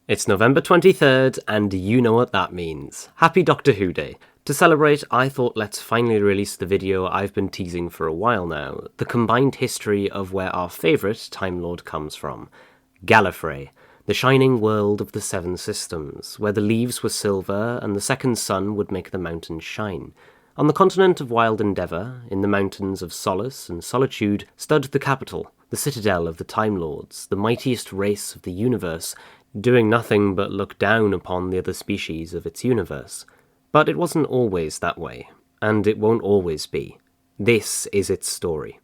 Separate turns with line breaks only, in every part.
It's November 23rd, and you know what that means. Happy Doctor Who Day. To celebrate, I thought let's finally release the video I've been teasing for a while now, the combined history of where our favourite Time Lord comes from. Gallifrey, the shining world of the Seven Systems, where the leaves were silver and the second sun would make the mountains shine. On the continent of Wild Endeavour, in the mountains of Solace and Solitude, stood the capital, the Citadel of the Time Lords, the mightiest race of the universe, doing nothing but look down upon the other species of its universe. But it wasn't always that way, and it won't always be. This is its story.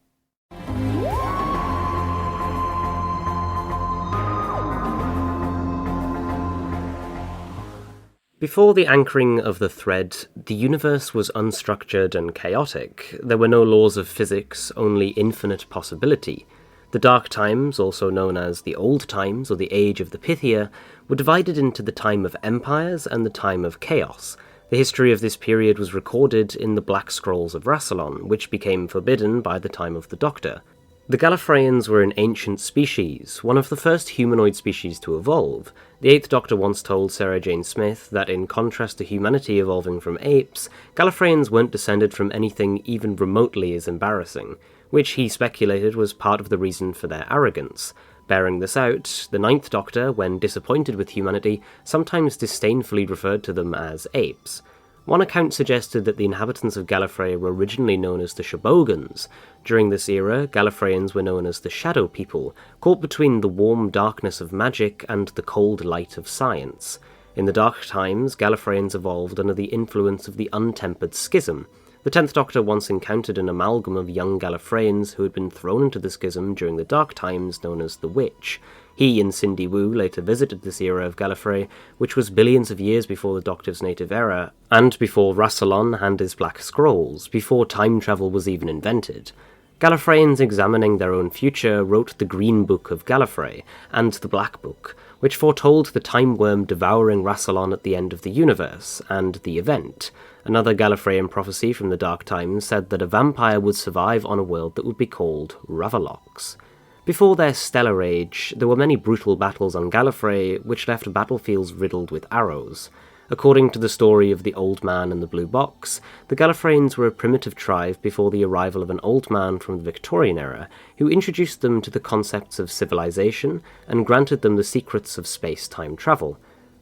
Before the anchoring of the thread, the universe was unstructured and chaotic. There were no laws of physics, only infinite possibility. The Dark Times, also known as the Old Times or the Age of the Pythia, were divided into the time of empires and the time of chaos. The history of this period was recorded in the Black Scrolls of Rassilon, which became forbidden by the time of the Doctor. The Gallifreyans were an ancient species, one of the first humanoid species to evolve. The Eighth Doctor once told Sarah Jane Smith that in contrast to humanity evolving from apes, Gallifreyans weren't descended from anything even remotely as embarrassing, which he speculated was part of the reason for their arrogance. Bearing this out, the Ninth Doctor, when disappointed with humanity, sometimes disdainfully referred to them as apes. One account suggested that the inhabitants of Gallifrey were originally known as the Shobogans. During this era, Gallifreyans were known as the Shadow People, caught between the warm darkness of magic and the cold light of science. In the Dark Times, Gallifreyans evolved under the influence of the untempered schism. The Tenth Doctor once encountered an amalgam of young Gallifreyans who had been thrown into the schism during the Dark Times, known as the Witch. He and Cindy Wu later visited this era of Gallifrey, which was billions of years before the Doctor's native era, and before Rassilon and his Black Scrolls, before time travel was even invented. Gallifreyans examining their own future wrote the Green Book of Gallifrey, and the Black Book, which foretold the time worm devouring Rassilon at the end of the universe, and the event. Another Gallifreyan prophecy from the Dark Times said that a vampire would survive on a world that would be called Ravalox. Before their stellar age, there were many brutal battles on Gallifrey, which left battlefields riddled with arrows. According to the story of the Old Man and the Blue Box, the Gallifreyans were a primitive tribe before the arrival of an old man from the Victorian era, who introduced them to the concepts of civilization and granted them the secrets of space-time travel.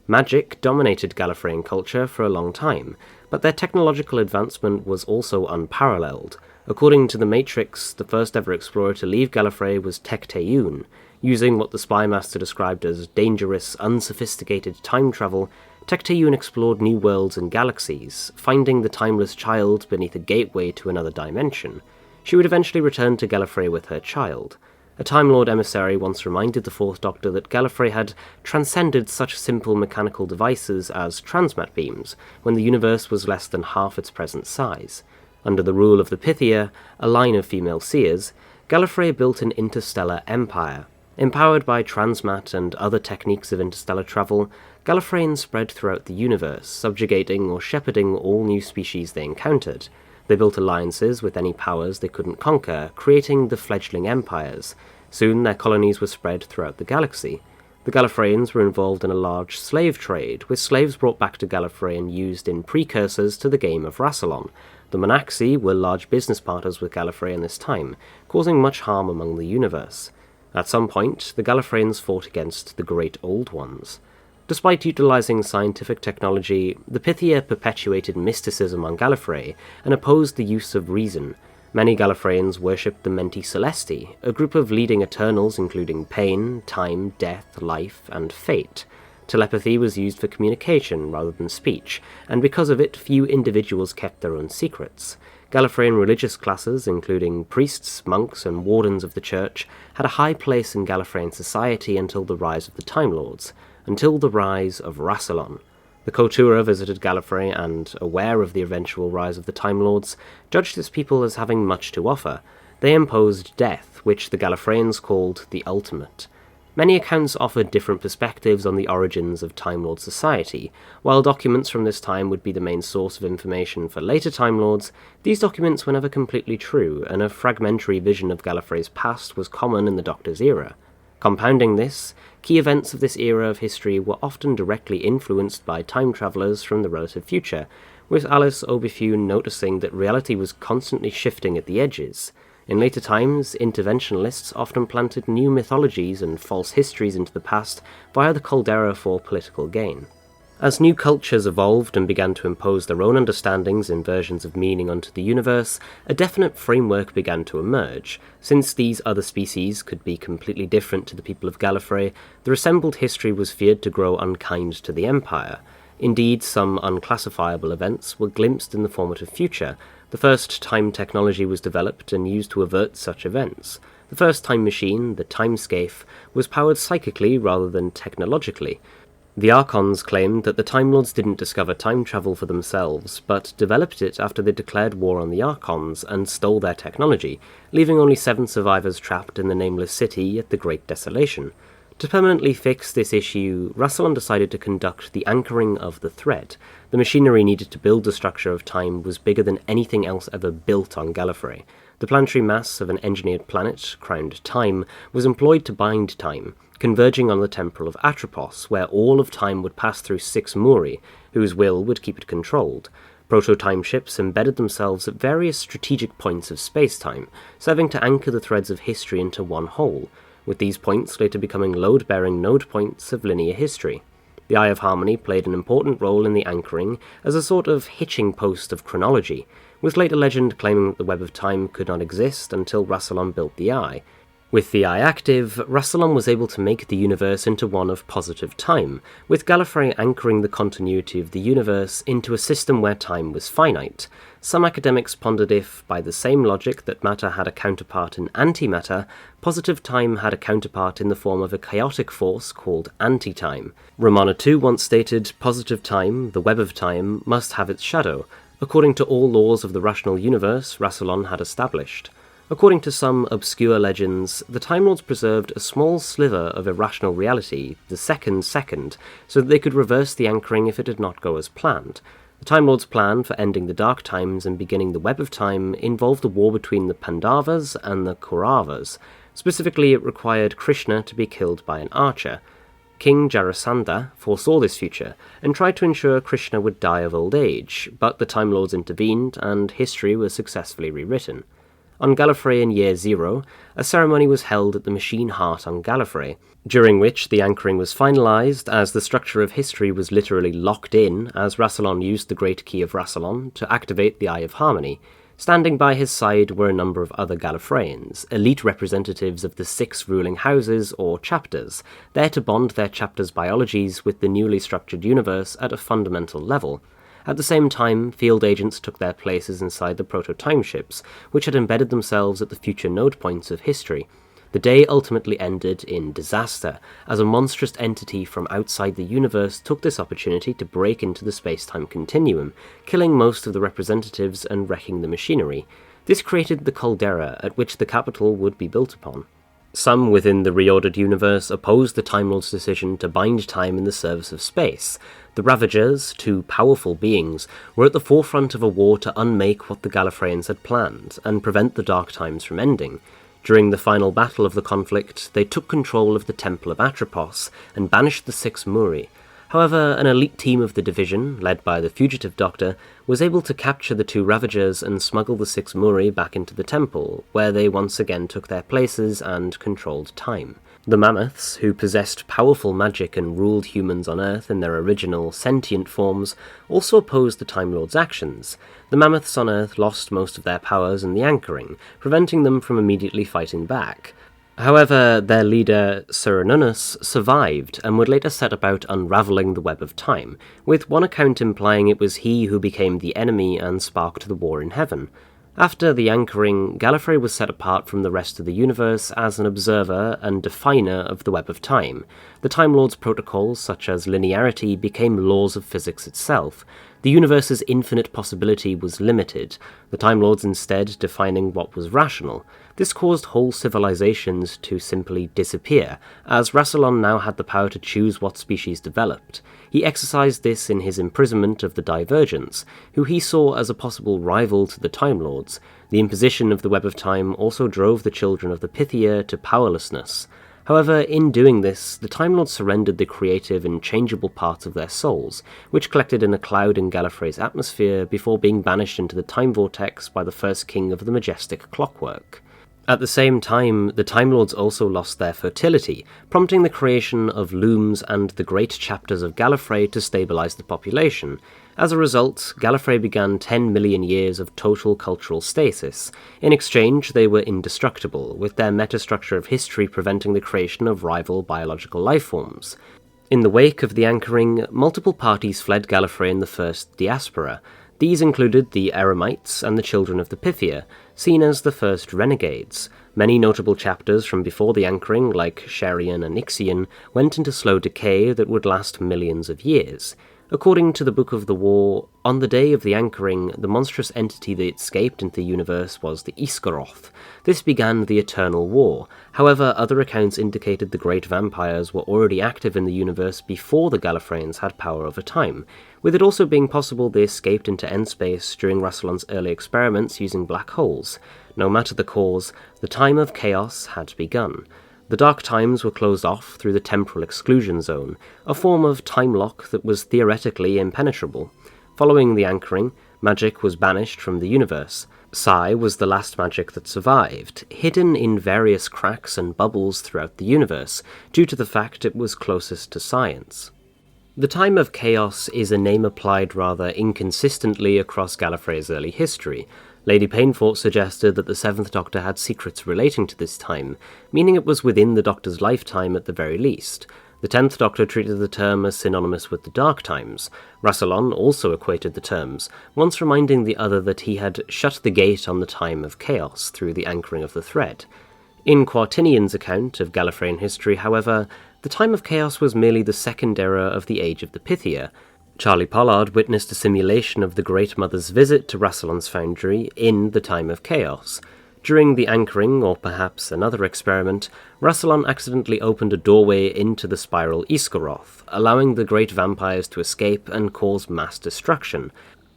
Magic dominated Gallifreyan culture for a long time, but their technological advancement was also unparalleled. According to the Matrix, the first ever explorer to leave Gallifrey was Tech-Tayun. Using what the Spy Master described as dangerous, unsophisticated time travel, Tech-Tayun explored new worlds and galaxies, finding the timeless child beneath a gateway to another dimension. She would eventually return to Gallifrey with her child. A Time Lord emissary once reminded the Fourth Doctor that Gallifrey had transcended such simple mechanical devices as transmat beams, when the universe was less than half its present size. Under the rule of the Pythia, a line of female seers, Gallifrey built an interstellar empire. Empowered by transmat and other techniques of interstellar travel, Gallifreyans spread throughout the universe, subjugating or shepherding all new species they encountered. They built alliances with any powers they couldn't conquer, creating the fledgling empires. Soon their colonies were spread throughout the galaxy. The Gallifreyans were involved in a large slave trade, with slaves brought back to Gallifrey and used in precursors to the game of Rassilon. The Monaxi were large business partners with Gallifrey in this time, causing much harm among the universe. At some point, the Gallifreyans fought against the Great Old Ones. Despite utilizing scientific technology, the Pythia perpetuated mysticism on Gallifrey and opposed the use of reason. Many Gallifreyans worshipped the Menti Celesti, a group of leading Eternals including pain, time, death, life, and fate. Telepathy was used for communication rather than speech, and because of it, few individuals kept their own secrets. Gallifreyan religious classes, including priests, monks, and wardens of the church, had a high place in Gallifreyan society until the rise of the Time Lords, until the rise of Rassilon. The Kautura visited Gallifrey and, aware of the eventual rise of the Time Lords, judged its people as having much to offer. They imposed death, which the Gallifreyans called the ultimate. Many accounts offer different perspectives on the origins of Time Lord society. While documents from this time would be the main source of information for later Time Lords, these documents were never completely true, and a fragmentary vision of Gallifrey's past was common in the Doctor's era. Compounding this, key events of this era of history were often directly influenced by time travelers from the relative future, with Alice Oberfune noticing that reality was constantly shifting at the edges. In later times, interventionalists often planted new mythologies and false histories into the past via the caldera for political gain. As new cultures evolved and began to impose their own understandings and versions of meaning onto the universe, a definite framework began to emerge. Since these other species could be completely different to the people of Gallifrey, their assembled history was feared to grow unkind to the Empire. Indeed, some unclassifiable events were glimpsed in the formative future. The first time technology was developed and used to avert such events. The first time machine, the Timescape, was powered psychically rather than technologically. The Archons claimed that the Time Lords didn't discover time travel for themselves, but developed it after they declared war on the Archons and stole their technology, leaving only 7 survivors trapped in the Nameless City at the Great Desolation. To permanently fix this issue, Rassilon decided to conduct the anchoring of the thread. The machinery needed to build the structure of time was bigger than anything else ever built on Gallifrey. The planetary mass of an engineered planet, crowned Time, was employed to bind time, converging on the temple of Atropos, where all of time would pass through 6 Muri, whose will would keep it controlled. Proto-time ships embedded themselves at various strategic points of space-time, serving to anchor the threads of history into one whole, with these points later becoming load-bearing node points of linear history. The Eye of Harmony played an important role in the anchoring as a sort of hitching post of chronology, with later legend claiming that the Web of Time could not exist until Rassilon built the Eye. With the Eye active, Rassilon was able to make the universe into one of positive time, with Gallifrey anchoring the continuity of the universe into a system where time was finite. Some academics pondered if, by the same logic that matter had a counterpart in antimatter, positive time had a counterpart in the form of a chaotic force called anti-time. Romana 2 once stated, positive time, the web of time, must have its shadow, according to all laws of the rational universe Rassilon had established. According to some obscure legends, the Time Lords preserved a small sliver of irrational reality, the second, so that they could reverse the anchoring if it did not go as planned. The Time Lords' plan for ending the Dark Times and beginning the Web of Time involved a war between the Pandavas and the Kauravas. Specifically, it required Krishna to be killed by an archer. King Jarasandha foresaw this future, and tried to ensure Krishna would die of old age, but the Time Lords intervened, and history was successfully rewritten. On Gallifrey in Year Zero, a ceremony was held at the Machine Heart on Gallifrey, during which the anchoring was finalised as the structure of history was literally locked in as Rassilon used the Great Key of Rassilon to activate the Eye of Harmony. Standing by his side were a number of other Gallifreyans, elite representatives of the 6 ruling houses or chapters, there to bond their chapters' biologies with the newly structured universe at a fundamental level. At the same time, field agents took their places inside the proto-time ships, which had embedded themselves at the future node points of history. The day ultimately ended in disaster, as a monstrous entity from outside the universe took this opportunity to break into the space-time continuum, killing most of the representatives and wrecking the machinery. This created the caldera at which the capital would be built upon. Some within the reordered universe opposed the Time Lord's decision to bind time in the service of space. The Ravagers, 2 powerful beings, were at the forefront of a war to unmake what the Gallifreyans had planned, and prevent the Dark Times from ending. During the final battle of the conflict, they took control of the Temple of Atropos, and banished the 6 Muri. However, an elite team of the division, led by the fugitive Doctor, was able to capture the 2 Ravagers and smuggle the 6 Muri back into the temple, where they once again took their places and controlled time. The Mammoths, who possessed powerful magic and ruled humans on Earth in their original sentient forms, also opposed the Time Lord's actions. The Mammoths on Earth lost most of their powers in the anchoring, preventing them from immediately fighting back. However, their leader, Cernunnos, survived and would later set about unravelling the web of time, with one account implying it was he who became the enemy and sparked the war in heaven. After the anchoring, Gallifrey was set apart from the rest of the universe as an observer and definer of the web of time. The Time Lord's protocols, such as linearity, became laws of physics itself. The universe's infinite possibility was limited, the Time Lords instead defining what was rational. This caused whole civilizations to simply disappear, as Rassilon now had the power to choose what species developed. He exercised this in his imprisonment of the Divergents, who he saw as a possible rival to the Time Lords. The imposition of the Web of Time also drove the children of the Pythia to powerlessness. However, in doing this, the Time Lords surrendered the creative and changeable parts of their souls, which collected in a cloud in Gallifrey's atmosphere before being banished into the Time Vortex by the first king of the majestic clockwork. At the same time, the Time Lords also lost their fertility, prompting the creation of looms and the great chapters of Gallifrey to stabilize the population. As a result, Gallifrey began 10 million years of total cultural stasis. In exchange, they were indestructible, with their metastructure of history preventing the creation of rival biological lifeforms. In the wake of the anchoring, multiple parties fled Gallifrey in the first diaspora. These included the Eremites and the Children of the Pythia, seen as the first renegades. Many notable chapters from before the anchoring, like Sherian and Ixion, went into slow decay that would last millions of years. According to the Book of the War, on the day of the anchoring, the monstrous entity that escaped into the universe was the Iskoroth. This began the Eternal War. However, other accounts indicated the great vampires were already active in the universe before the Gallifreyans had power over time, with it also being possible they escaped into end-space during Rassilon's early experiments using black holes. No matter the cause, the time of chaos had begun. The dark times were closed off through the temporal exclusion zone, a form of time lock that was theoretically impenetrable. Following the anchoring, magic was banished from the universe. Psi was the last magic that survived, hidden in various cracks and bubbles throughout the universe, due to the fact it was closest to science. The Time of Chaos is a name applied rather inconsistently across Gallifrey's early history. Lady Painfort suggested that the Seventh Doctor had secrets relating to this time, meaning it was within the Doctor's lifetime at the very least. The 10th Doctor treated the term as synonymous with the Dark Times. Rassilon also equated the terms, once reminding the other that he had shut the gate on the Time of Chaos through the anchoring of the thread. In Quartinian's account of Gallifreyan history, however, the Time of Chaos was merely the second era of the Age of the Pythia. Charlie Pollard witnessed a simulation of the Great Mother's visit to Rassilon's foundry in the Time of Chaos. During the anchoring, or perhaps another experiment, Rassilon accidentally opened a doorway into the spiral Iskoroth, allowing the great vampires to escape and cause mass destruction.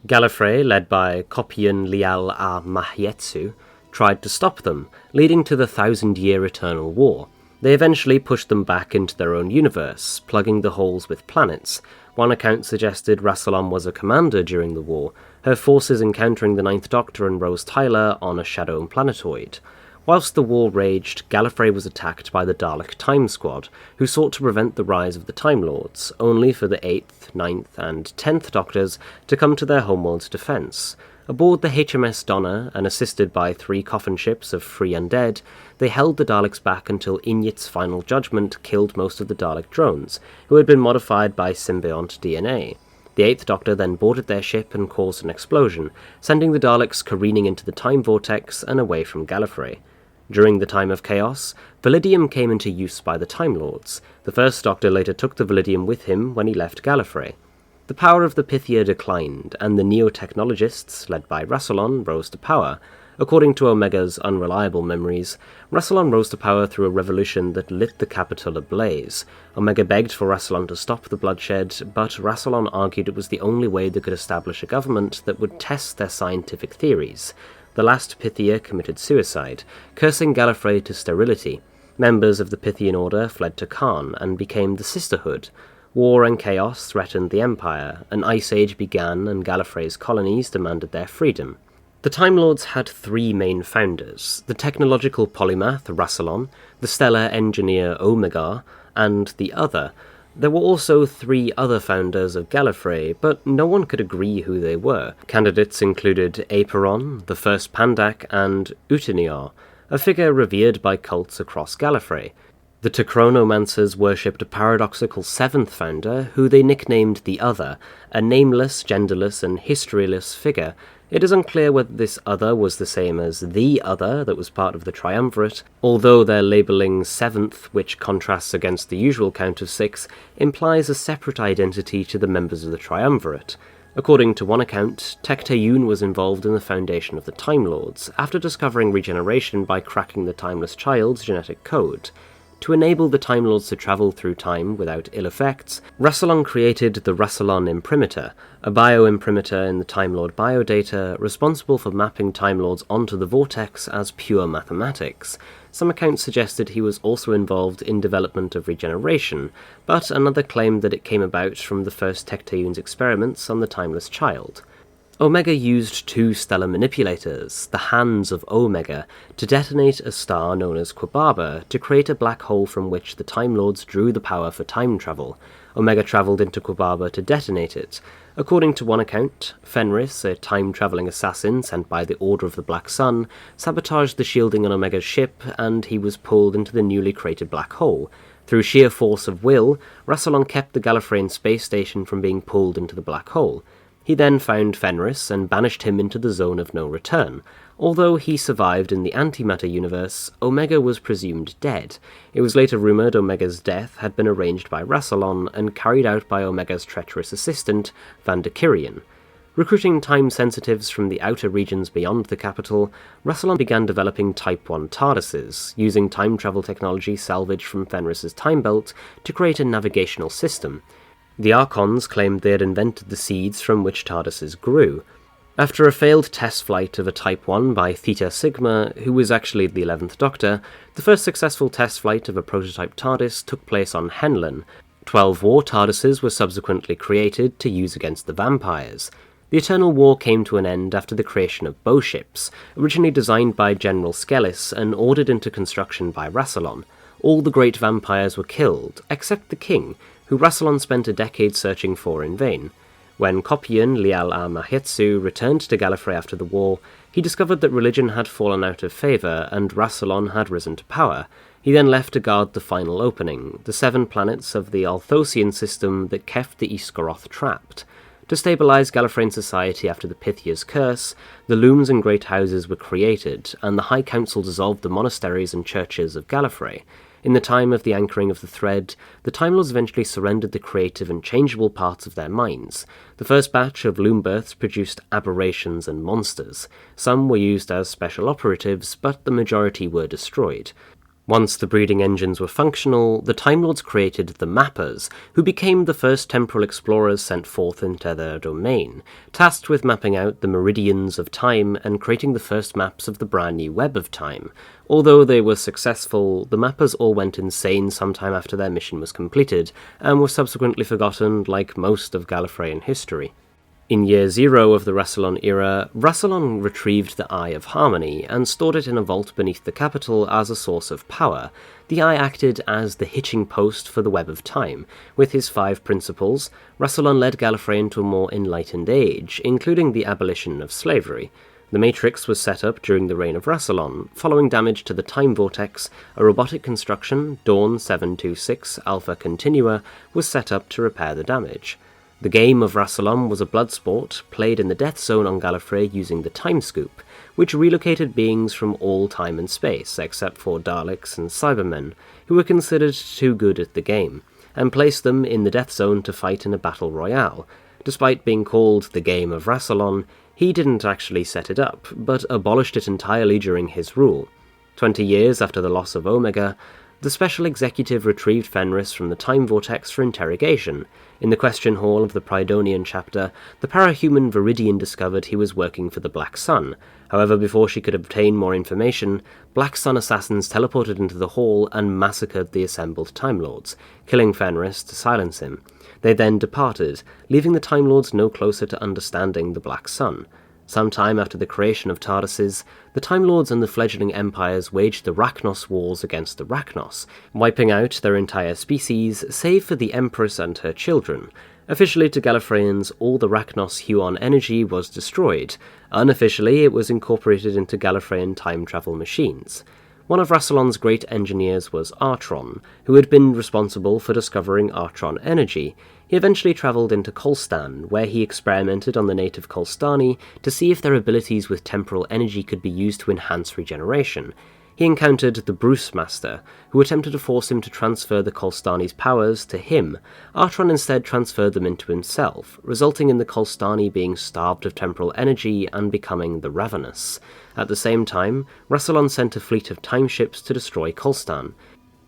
Gallifrey, led by Kopian Lial a Mahietsu, tried to stop them, leading to the 1,000-year Eternal War. They eventually pushed them back into their own universe, plugging the holes with planets. One account suggested Rassilon was a commander during the war, her forces encountering the Ninth Doctor and Rose Tyler on a shadow planetoid. Whilst the war raged, Gallifrey was attacked by the Dalek Time Squad, who sought to prevent the rise of the Time Lords, only for the 8th, 9th, and 10th Doctors to come to their homeworld's defence. Aboard the HMS Donna, and assisted by 3 coffin ships of free undead, they held the Daleks back until Inyit's final judgment killed most of the Dalek drones, who had been modified by symbiont DNA. The 8th Doctor then boarded their ship and caused an explosion, sending the Daleks careening into the time vortex and away from Gallifrey. During the Time of Chaos, Validium came into use by the Time Lords. The First Doctor later took the Validium with him when he left Gallifrey. The power of the Pythia declined, and the neo-technologists, led by Rassilon, rose to power. According to Omega's unreliable memories, Rassilon rose to power through a revolution that lit the capital ablaze. Omega begged for Rassilon to stop the bloodshed, but Rassilon argued it was the only way they could establish a government that would test their scientific theories. The last Pythia committed suicide, cursing Gallifrey to sterility. Members of the Pythian Order fled to Khan and became the Sisterhood. War and chaos threatened the Empire, an ice age began and Gallifrey's colonies demanded their freedom. The Time Lords had 3 main founders, the technological polymath Rassilon, the stellar engineer Omega, and the Other. There were also 3 other founders of Gallifrey, but no one could agree who they were. Candidates included Aperon, the first Pandak, and Utiniar, a figure revered by cults across Gallifrey. The Tachronomancers worshipped a paradoxical 7th founder, who they nicknamed the Other, a nameless, genderless, and historyless figure. It is unclear whether this Other was the same as the Other that was part of the Triumvirate, although their labelling 7th, which contrasts against the usual count of 6, implies a separate identity to the members of the Triumvirate. According to one account, Tectayun was involved in the foundation of the Time Lords, after discovering regeneration by cracking the Timeless Child's genetic code. To enable the Time Lords to travel through time without ill effects, Rassilon created the Rassilon Imperator, a bioimprimatur in the Time Lord biodata responsible for mapping Time Lords onto the vortex as pure mathematics. Some accounts suggested he was also involved in development of regeneration, but another claimed that it came about from the first Tecteun's experiments on the Timeless Child. Omega used two stellar manipulators, the Hands of Omega, to detonate a star known as Quababa to create a black hole from which the Time Lords drew the power for time travel. Omega travelled into Quababa to detonate it. According to one account, Fenris, a time-travelling assassin sent by the Order of the Black Sun, sabotaged the shielding on Omega's ship, and he was pulled into the newly created black hole. Through sheer force of will, Rassilon kept the Gallifreyan space station from being pulled into the black hole. He then found Fenris and banished him into the zone of no return. Although he survived in the antimatter universe, Omega was presumed dead. It was later rumoured Omega's death had been arranged by Rassilon and carried out by Omega's treacherous assistant, Van Kirian. Recruiting time sensitives from the outer regions beyond the capital, Rassilon began developing Type 1 TARDISes, using time travel technology salvaged from Fenris's time belt to create a navigational system. The Archons claimed they had invented the seeds from which TARDISes grew. After a failed test flight of a Type 1 by Theta Sigma, who was actually the 11th Doctor, the first successful test flight of a prototype TARDIS took place on Henlon. 12 war TARDISes were subsequently created to use against the vampires. The Eternal War came to an end after the creation of bow ships, originally designed by General Skelis and ordered into construction by Rassilon. All the great vampires were killed, except the king, who Rassilon spent a decade searching for in vain. When Kopian Lial-a-Mahetsu returned to Gallifrey after the war, he discovered that religion had fallen out of favour and Rassilon had risen to power. He then left to guard the final opening, the 7 planets of the Althosian system that kept the Iskoroth trapped. To stabilise Gallifreyan society after the Pythia's curse, the looms and great houses were created, and the High Council dissolved the monasteries and churches of Gallifrey. In the time of the anchoring of the thread, the Time Lords eventually surrendered the creative and changeable parts of their minds. The first batch of loom births produced aberrations and monsters. Some were used as special operatives, but the majority were destroyed. Once the breeding engines were functional, the Time Lords created the Mappers, who became the first temporal explorers sent forth into their domain, tasked with mapping out the meridians of time and creating the first maps of the brand new web of time. Although they were successful, the Mappers all went insane sometime after their mission was completed, and were subsequently forgotten like most of Gallifreyan history. In Year Zero of the Rassilon era, Rassilon retrieved the Eye of Harmony and stored it in a vault beneath the capital as a source of power. The Eye acted as the hitching post for the Web of Time. With his 5 principles, Rassilon led Gallifrey into a more enlightened age, including the abolition of slavery. The Matrix was set up during the reign of Rassilon. Following damage to the Time Vortex, a robotic construction, Dawn 726 Alpha Continua, was set up to repair the damage. The game of Rassilon was a blood sport, played in the Death Zone on Gallifrey using the Time Scoop, which relocated beings from all time and space, except for Daleks and Cybermen, who were considered too good at the game, and placed them in the Death Zone to fight in a battle royale. Despite being called the Game of Rassilon, he didn't actually set it up, but abolished it entirely during his rule. 20 years after the loss of Omega, the Special Executive retrieved Fenris from the Time Vortex for interrogation. In the question hall of the Prydonian chapter, the parahuman Viridian discovered he was working for the Black Sun. However, before she could obtain more information, Black Sun assassins teleported into the hall and massacred the assembled Time Lords, killing Fenris to silence him. They then departed, leaving the Time Lords no closer to understanding the Black Sun. Sometime after the creation of TARDISes, the Time Lords and the fledgling empires waged the Rachnos Wars against the Rachnos, wiping out their entire species, save for the Empress and her children. Officially to Gallifreyans, all the Rachnos Huon energy was destroyed. Unofficially, it was incorporated into Gallifreyan time travel machines. One of Rassilon's great engineers was Artron, who had been responsible for discovering Artron energy. He eventually travelled into Kolstan, where he experimented on the native Kolstani to see if their abilities with temporal energy could be used to enhance regeneration. He encountered the Bruce Master, who attempted to force him to transfer the Kolstani's powers to him. Artron instead transferred them into himself, resulting in the Kolstani being starved of temporal energy and becoming the Ravenous. At the same time, Rassilon sent a fleet of time ships to destroy Kolstan.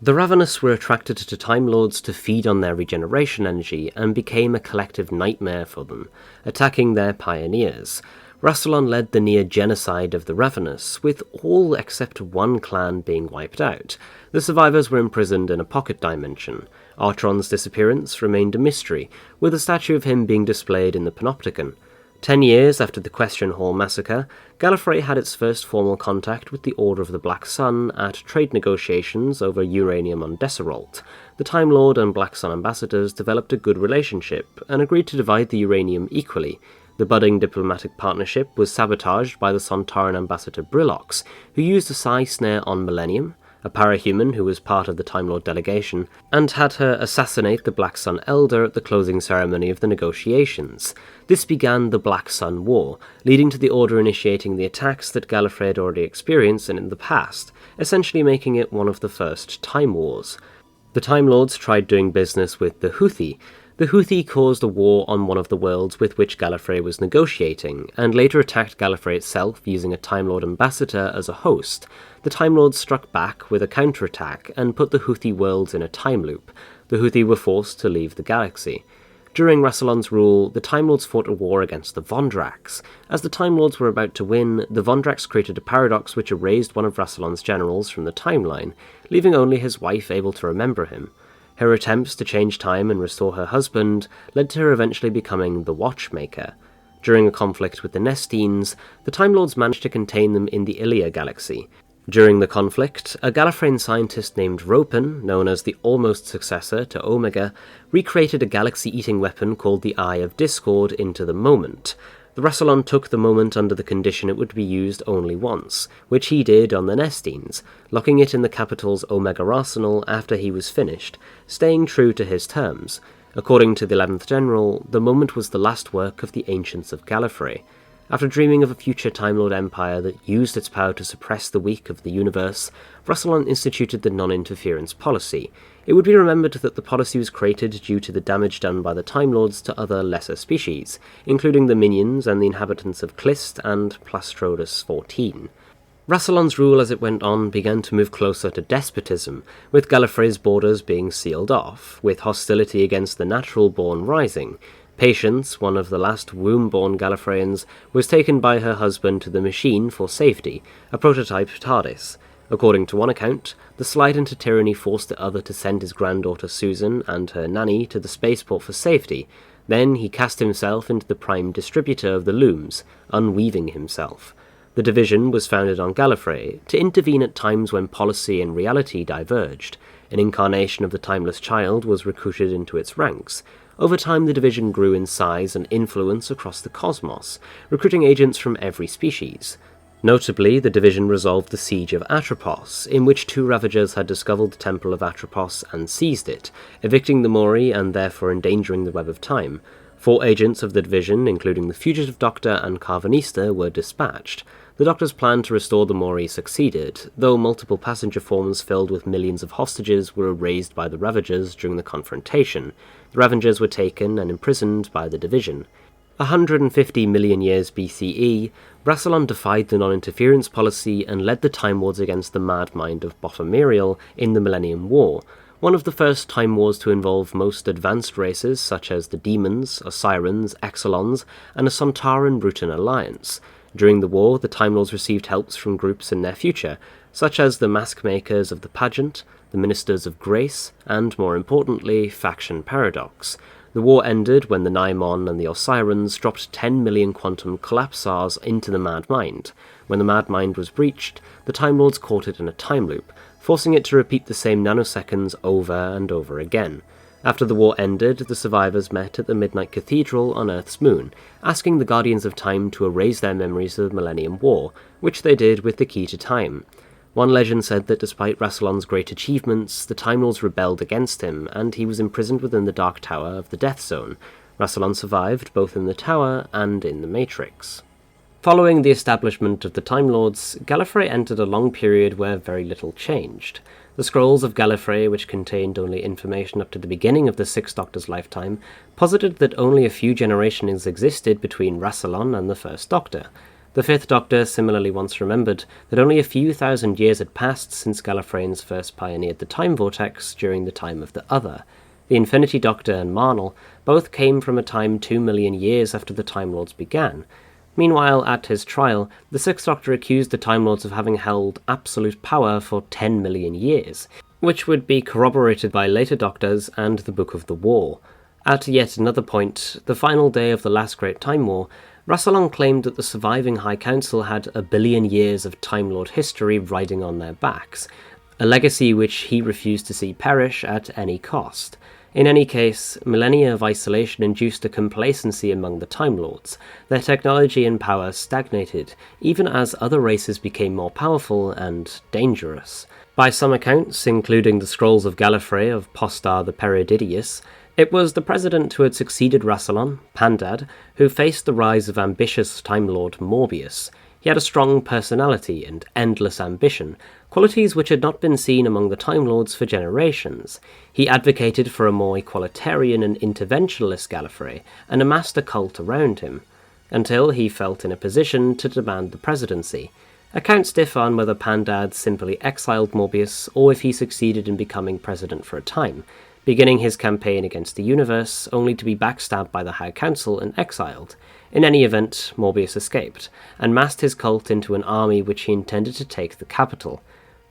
The Ravenous were attracted to Time Lords to feed on their regeneration energy and became a collective nightmare for them, attacking their pioneers. Rassilon led the near-genocide of the Ravenous, with all except one clan being wiped out. The survivors were imprisoned in a pocket dimension. Artron's disappearance remained a mystery, with a statue of him being displayed in the Panopticon. 10 years after the Question Hall massacre, Gallifrey had its first formal contact with the Order of the Black Sun at trade negotiations over uranium on Desserolt. The Time Lord and Black Sun ambassadors developed a good relationship and agreed to divide the uranium equally. The budding diplomatic partnership was sabotaged by the Sontaran ambassador Brillox, who used a psi snare on Millennium, a parahuman who was part of the Time Lord delegation, and had her assassinate the Black Sun Elder at the closing ceremony of the negotiations. This began the Black Sun War, leading to the Order initiating the attacks that Gallifrey had already experienced in the past, essentially making it one of the first Time Wars. The Time Lords tried doing business with the Houthi. The Houthi caused a war on one of the worlds with which Gallifrey was negotiating, and later attacked Gallifrey itself using a Time Lord ambassador as a host. The Time Lords struck back with a counterattack and put the Houthi worlds in a time loop. The Houthi were forced to leave the galaxy. During Rassilon's rule, the Time Lords fought a war against the Vondrax. As the Time Lords were about to win, the Vondrax created a paradox which erased one of Rassilon's generals from the timeline, leaving only his wife able to remember him. Her attempts to change time and restore her husband led to her eventually becoming the Watchmaker. During a conflict with the Nestines, the Time Lords managed to contain them in the Ilia galaxy. During the conflict, a Gallifreyan scientist named Ropin, known as the almost successor to Omega, recreated a galaxy-eating weapon called the Eye of Discord into the Moment. The Rassilon took the moment under the condition it would be used only once, which he did on the Nestines, locking it in the capital's Omega arsenal after he was finished, staying true to his terms. According to the 11th General, the moment was the last work of the Ancients of Gallifrey. After dreaming of a future Time Lord Empire that used its power to suppress the weak of the universe, Rassilon instituted the non-interference policy. It would be remembered that the policy was created due to the damage done by the Time Lords to other lesser species, including the minions and the inhabitants of Clist and Plastrodus 14. Rassilon's rule as it went on began to move closer to despotism, with Gallifrey's borders being sealed off, with hostility against the natural-born rising. Patience, one of the last womb-born Gallifreyans, was taken by her husband to the machine for safety, a prototype TARDIS. According to one account, the slide into tyranny forced the other to send his granddaughter Susan and her nanny to the spaceport for safety. Then he cast himself into the prime distributor of the looms, unweaving himself. The division was founded on Gallifrey, to intervene at times when policy and reality diverged. An incarnation of the Timeless Child was recruited into its ranks. Over time, the division grew in size and influence across the cosmos, recruiting agents from every species. Notably, the division resolved the siege of Atropos, in which 2 Ravagers had discovered the Temple of Atropos and seized it, evicting the Mori and therefore endangering the Web of Time. 4 agents of the division, including the Fugitive Doctor and Carvanista, were dispatched. The Doctor's plan to restore the Mori succeeded, though multiple passenger forms filled with millions of hostages were erased by the Ravagers during the confrontation. The Ravagers were taken and imprisoned by the division. 150 million years BCE, Rassilon defied the non-interference policy and led the Time Lords against the mad mind of Bottomiriel in the Millennium War, one of the first Time Wars to involve most advanced races such as the Demons, Osirans, Exelons, and a Sontaran Rutan alliance. During the war, the Time Lords received helps from groups in their future, such as the Mask Makers of the Pageant, the Ministers of Grace, and, more importantly, Faction Paradox. The war ended when the Naimon and the Osirans dropped 10 million quantum collapsars into the Mad Mind. When the Mad Mind was breached, the Time Lords caught it in a time loop, forcing it to repeat the same nanoseconds over and over again. After the war ended, the survivors met at the Midnight Cathedral on Earth's moon, asking the Guardians of Time to erase their memories of the Millennium War, which they did with the Key to Time. One legend said that despite Rassilon's great achievements, the Time Lords rebelled against him, and he was imprisoned within the Dark Tower of the Death Zone. Rassilon survived both in the Tower and in the Matrix. Following the establishment of the Time Lords, Gallifrey entered a long period where very little changed. The Scrolls of Gallifrey, which contained only information up to the beginning of the Sixth Doctor's lifetime, posited that only a few generations existed between Rassilon and the First Doctor. The Fifth Doctor similarly once remembered that only a few thousand years had passed since Gallifreyans first pioneered the Time Vortex during the time of the Other. The Infinity Doctor and Marnell both came from a time 2 million years after the Time Lords began. Meanwhile, at his trial, the Sixth Doctor accused the Time Lords of having held absolute power for 10 million years, which would be corroborated by later Doctors and the Book of the War. At yet another point, the final day of the last Great Time War, Rassilon claimed that the surviving High Council had a billion years of Time Lord history riding on their backs, a legacy which he refused to see perish at any cost. In any case, millennia of isolation induced a complacency among the Time Lords. Their technology and power stagnated, even as other races became more powerful and dangerous. By some accounts, including the Scrolls of Gallifrey of Postar the Perididius, it was the President who had succeeded Rassilon, Pandad, who faced the rise of ambitious Time Lord Morbius. He had a strong personality and endless ambition, qualities which had not been seen among the Time Lords for generations. He advocated for a more equalitarian and interventionalist Gallifrey, and amassed a cult around him, until he felt in a position to demand the presidency. Accounts differ on whether Pandad simply exiled Morbius, or if he succeeded in becoming president for a time, beginning his campaign against the universe, only to be backstabbed by the High Council and exiled. In any event, Morbius escaped, and massed his cult into an army which he intended to take the capital.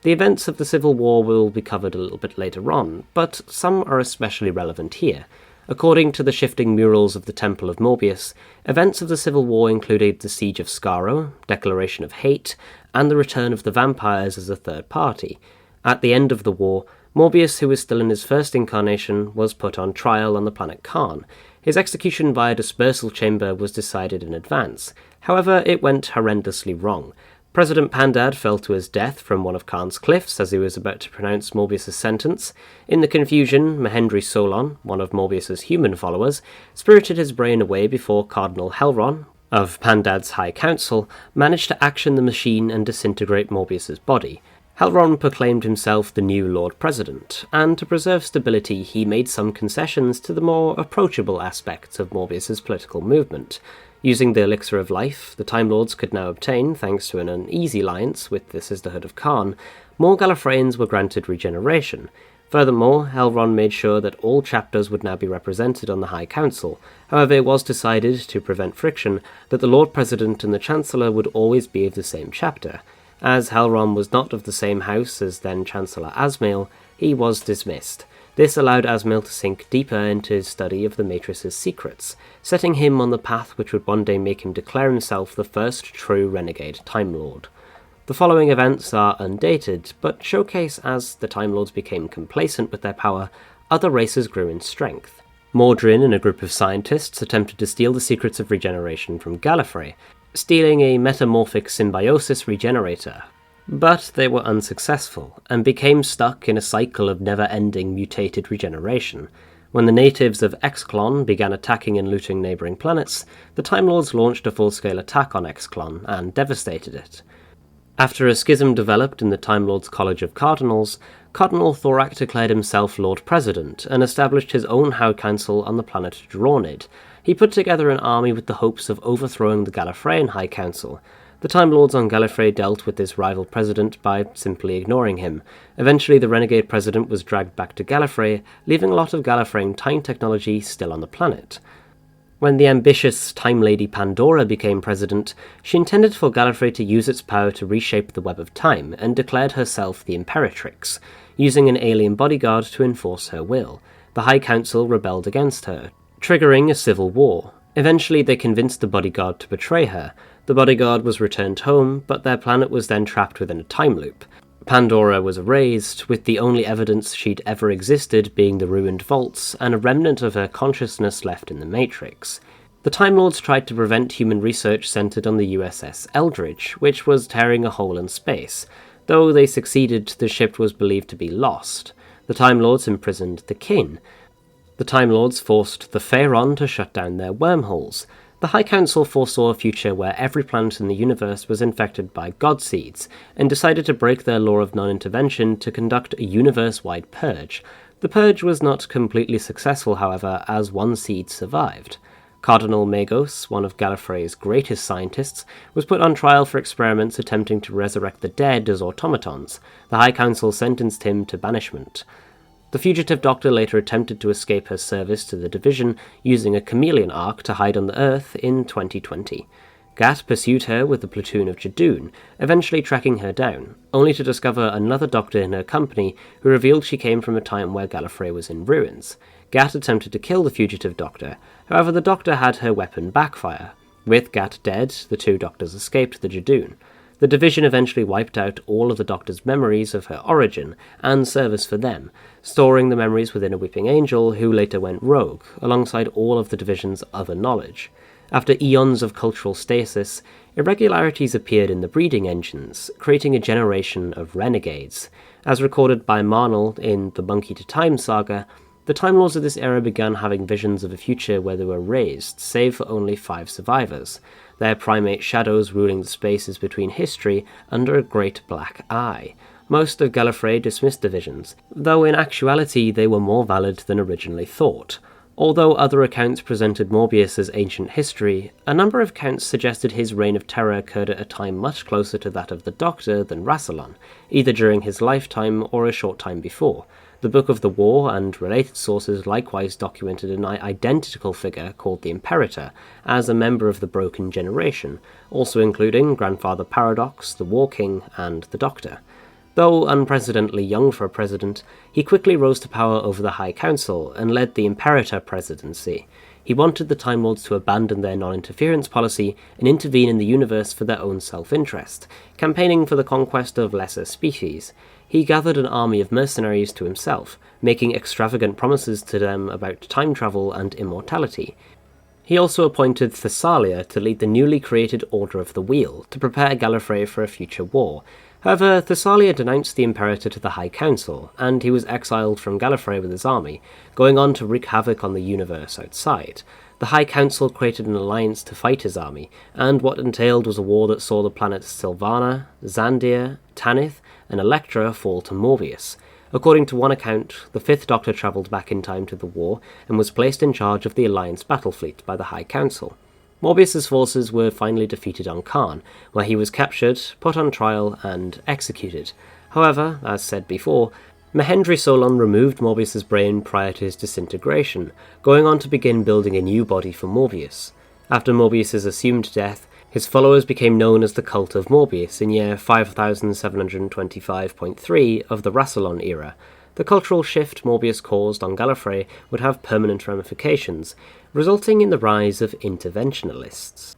The events of the Civil War will be covered a little bit later on, but some are especially relevant here. According to the shifting murals of the Temple of Morbius, events of the Civil War included the Siege of Skaro, Declaration of Hate, and the return of the vampires as a third party. At the end of the war, Morbius, who was still in his first incarnation, was put on trial on the planet Karn. His execution via dispersal chamber was decided in advance. However, it went horrendously wrong. President Pandad fell to his death from one of Karn's cliffs as he was about to pronounce Morbius's sentence. In the confusion, Mahendri Solon, one of Morbius's human followers, spirited his brain away before Cardinal Helron, of Pandad's High Council, managed to action the machine and disintegrate Morbius's body. Helron proclaimed himself the new Lord President, and to preserve stability he made some concessions to the more approachable aspects of Morbius's political movement. Using the Elixir of Life, the Time Lords could now obtain, thanks to an uneasy alliance with the Sisterhood of Karn, more Gallifreyans were granted regeneration. Furthermore, Helron made sure that all chapters would now be represented on the High Council. However, it was decided, to prevent friction, that the Lord President and the Chancellor would always be of the same chapter. As Helron was not of the same house as then-Chancellor Asmail, he was dismissed. This allowed Asmail to sink deeper into his study of the Matrix's secrets, setting him on the path which would one day make him declare himself the first true renegade Time Lord. The following events are undated, but showcase as the Time Lords became complacent with their power, other races grew in strength. Mordrin and a group of scientists attempted to steal the secrets of regeneration from Gallifrey, stealing a metamorphic symbiosis regenerator, but they were unsuccessful, and became stuck in a cycle of never-ending mutated regeneration. When the natives of Exklon began attacking and looting neighbouring planets, the Time Lords launched a full-scale attack on Exklon and devastated it. After a schism developed in the Time Lords' College of Cardinals, Cardinal Thorak declared himself Lord President and established his own High Council on the planet Dronid. He put together an army with the hopes of overthrowing the Gallifreyan High Council. The Time Lords on Gallifrey dealt with this rival president by simply ignoring him. Eventually, the renegade president was dragged back to Gallifrey, leaving a lot of Gallifreyan time technology still on the planet. When the ambitious Time Lady Pandora became president, she intended for Gallifrey to use its power to reshape the web of time, and declared herself the Imperatrix, using an alien bodyguard to enforce her will. The High Council rebelled against her, triggering a civil war. Eventually, they convinced the bodyguard to betray her. The bodyguard was returned home, but their planet was then trapped within a time loop. Pandora was erased, with the only evidence she'd ever existed being the ruined vaults and a remnant of her consciousness left in the Matrix. The Time Lords tried to prevent human research centered on the USS Eldridge, which was tearing a hole in space. Though they succeeded, the ship was believed to be lost. The Time Lords imprisoned the Kin. The Time Lords forced the Pharaon to shut down their wormholes. The High Council foresaw a future where every planet in the universe was infected by god seeds, and decided to break their law of non-intervention to conduct a universe-wide purge. The purge was not completely successful, however, as one seed survived. Cardinal Magos, one of Gallifrey's greatest scientists, was put on trial for experiments attempting to resurrect the dead as automatons. The High Council sentenced him to banishment. The fugitive Doctor later attempted to escape her service to the Division using a chameleon arc to hide on the Earth in 2020. Gat pursued her with a platoon of Jadoon, eventually tracking her down, only to discover another doctor in her company who revealed she came from a time where Gallifrey was in ruins. Gat attempted to kill the fugitive doctor, however the doctor had her weapon backfire. With Gat dead, the two doctors escaped the Jadoon. The division eventually wiped out all of the Doctor's memories of her origin and service for them, storing the memories within a Weeping Angel who later went rogue, alongside all of the division's other knowledge. After eons of cultural stasis, irregularities appeared in the breeding engines, creating a generation of renegades. As recorded by Arnold in the Monkey to Time saga, the Time Lords of this era began having visions of a future where they were raised, save for only 5 survivors, their primate shadows ruling the spaces between history under a great black eye. Most of Gallifrey dismissed the visions, though in actuality they were more valid than originally thought. Although other accounts presented Morbius as ancient history, a number of accounts suggested his reign of terror occurred at a time much closer to that of the Doctor than Rassilon, either during his lifetime or a short time before. The Book of the War and related sources likewise documented an identical figure called the Imperator as a member of the Broken Generation, also including Grandfather Paradox, the War King, and the Doctor. Though unprecedentedly young for a president, he quickly rose to power over the High Council and led the Imperator Presidency. He wanted the Time Lords to abandon their non-interference policy and intervene in the universe for their own self-interest, campaigning for the conquest of lesser species. He gathered an army of mercenaries to himself, making extravagant promises to them about time travel and immortality. He also appointed Thessalia to lead the newly created Order of the Wheel, to prepare Gallifrey for a future war. However, Thessalia denounced the Imperator to the High Council, and he was exiled from Gallifrey with his army, going on to wreak havoc on the universe outside. The High Council created an alliance to fight his army, and what entailed was a war that saw the planets Sylvana, Xandia, Tanith, and Electra fall to Morbius. According to one account, the Fifth Doctor travelled back in time to the war and was placed in charge of the Alliance battle fleet by the High Council. Morbius's forces were finally defeated on Karn, where he was captured, put on trial, and executed. However, as said before, Mahendri Solon removed Morbius's brain prior to his disintegration, going on to begin building a new body for Morbius. After Morbius's assumed death, his followers became known as the Cult of Morbius in year 5725.3 of the Rassilon era. The cultural shift Morbius caused on Gallifrey would have permanent ramifications, resulting in the rise of interventionalists.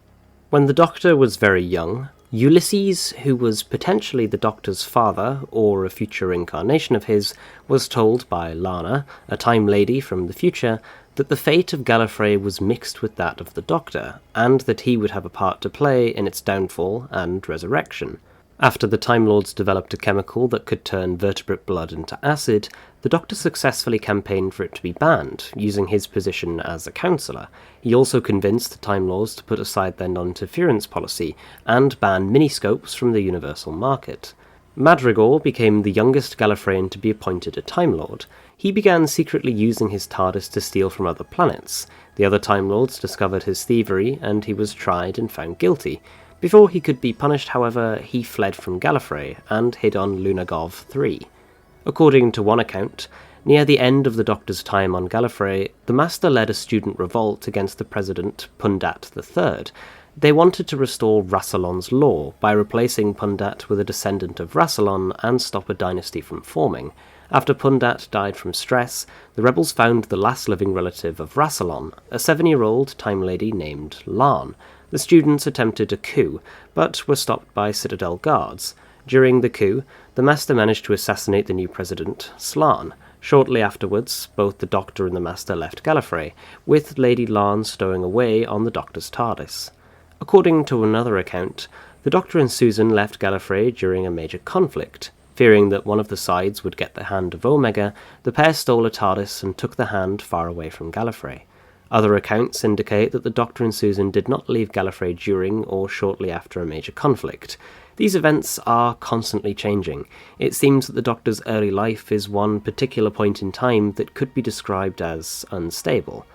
When the Doctor was very young, Ulysses, who was potentially the Doctor's father, or a future incarnation of his, was told by Lana, a Time Lady from the future, that the fate of Gallifrey was mixed with that of the Doctor, and that he would have a part to play in its downfall and resurrection. After the Time Lords developed a chemical that could turn vertebrate blood into acid, the Doctor successfully campaigned for it to be banned, using his position as a counsellor. He also convinced the Time Lords to put aside their non-interference policy and ban miniscopes from the universal market. Madrigal became the youngest Gallifreyan to be appointed a Time Lord. He began secretly using his TARDIS to steal from other planets. The other Time Lords discovered his thievery, and he was tried and found guilty. Before he could be punished, however, he fled from Gallifrey and hid on Lunagov 3. According to one account, near the end of the Doctor's time on Gallifrey, the Master led a student revolt against the President Pundat III. They wanted to restore Rassilon's law by replacing Pundat with a descendant of Rassilon and stop a dynasty from forming. After Pundat died from stress, the rebels found the last living relative of Rassilon, a 7-year-old Time Lady named Larn. The students attempted a coup, but were stopped by Citadel guards. During the coup, the Master managed to assassinate the new president, Slan. Shortly afterwards, both the Doctor and the Master left Gallifrey, with Lady Larn stowing away on the Doctor's TARDIS. According to another account, the Doctor and Susan left Gallifrey during a major conflict. Fearing that one of the sides would get the hand of Omega, the pair stole a TARDIS and took the hand far away from Gallifrey. Other accounts indicate that the Doctor and Susan did not leave Gallifrey during or shortly after a major conflict. These events are constantly changing. It seems that the Doctor's early life is one particular point in time that could be described as unstable.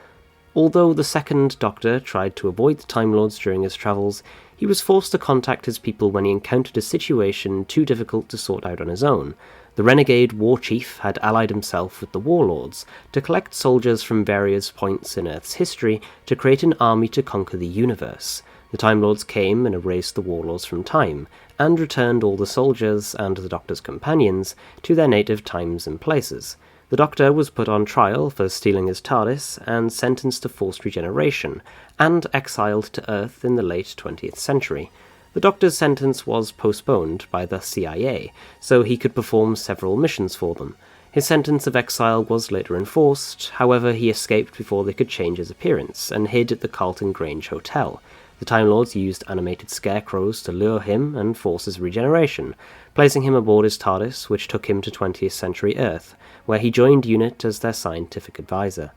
Although the second Doctor tried to avoid the Time Lords during his travels, he was forced to contact his people when he encountered a situation too difficult to sort out on his own. The renegade war chief had allied himself with the warlords to collect soldiers from various points in Earth's history to create an army to conquer the universe. The Time Lords came and erased the warlords from time, and returned all the soldiers and the Doctor's companions to their native times and places. The Doctor was put on trial for stealing his TARDIS and sentenced to forced regeneration, and exiled to Earth in the late 20th century. The Doctor's sentence was postponed by the CIA, so he could perform several missions for them. His sentence of exile was later enforced, however he escaped before they could change his appearance, and hid at the Carlton Grange Hotel. The Time Lords used animated scarecrows to lure him and force his regeneration, placing him aboard his TARDIS, which took him to 20th century Earth, where he joined UNIT as their scientific advisor.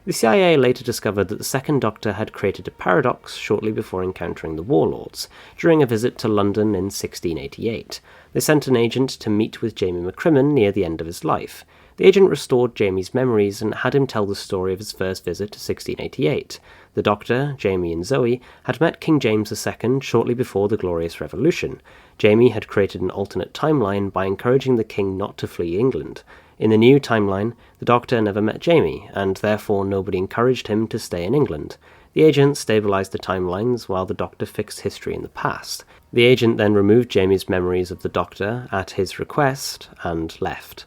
The CIA later discovered that the Second Doctor had created a paradox shortly before encountering the Warlords, during a visit to London in 1688. They sent an agent to meet with Jamie McCrimmon near the end of his life. The agent restored Jamie's memories and had him tell the story of his first visit to 1688. The Doctor, Jamie and Zoe had met King James II shortly before the Glorious Revolution. Jamie had created an alternate timeline by encouraging the king not to flee England. In the new timeline, the Doctor never met Jamie, and therefore nobody encouraged him to stay in England. The agent stabilized the timelines while the Doctor fixed history in the past. The agent then removed Jamie's memories of the Doctor at his request and left.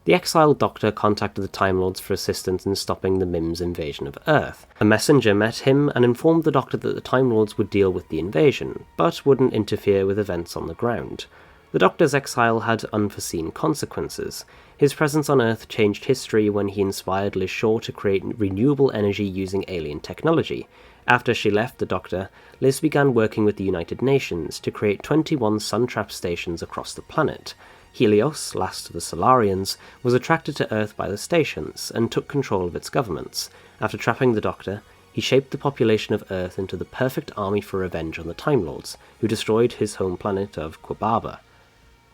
The exiled Doctor contacted the Time Lords for assistance in stopping the Mims' invasion of Earth. A messenger met him and informed the Doctor that the Time Lords would deal with the invasion, but wouldn't interfere with events on the ground. The Doctor's exile had unforeseen consequences. His presence on Earth changed history when he inspired Liz Shaw to create renewable energy using alien technology. After she left the Doctor, Liz began working with the United Nations to create 21 sun-trap stations across the planet. Helios, last of the Solarians, was attracted to Earth by the stations and took control of its governments. After trapping the Doctor, he shaped the population of Earth into the perfect army for revenge on the Time Lords, who destroyed his home planet of Quababa.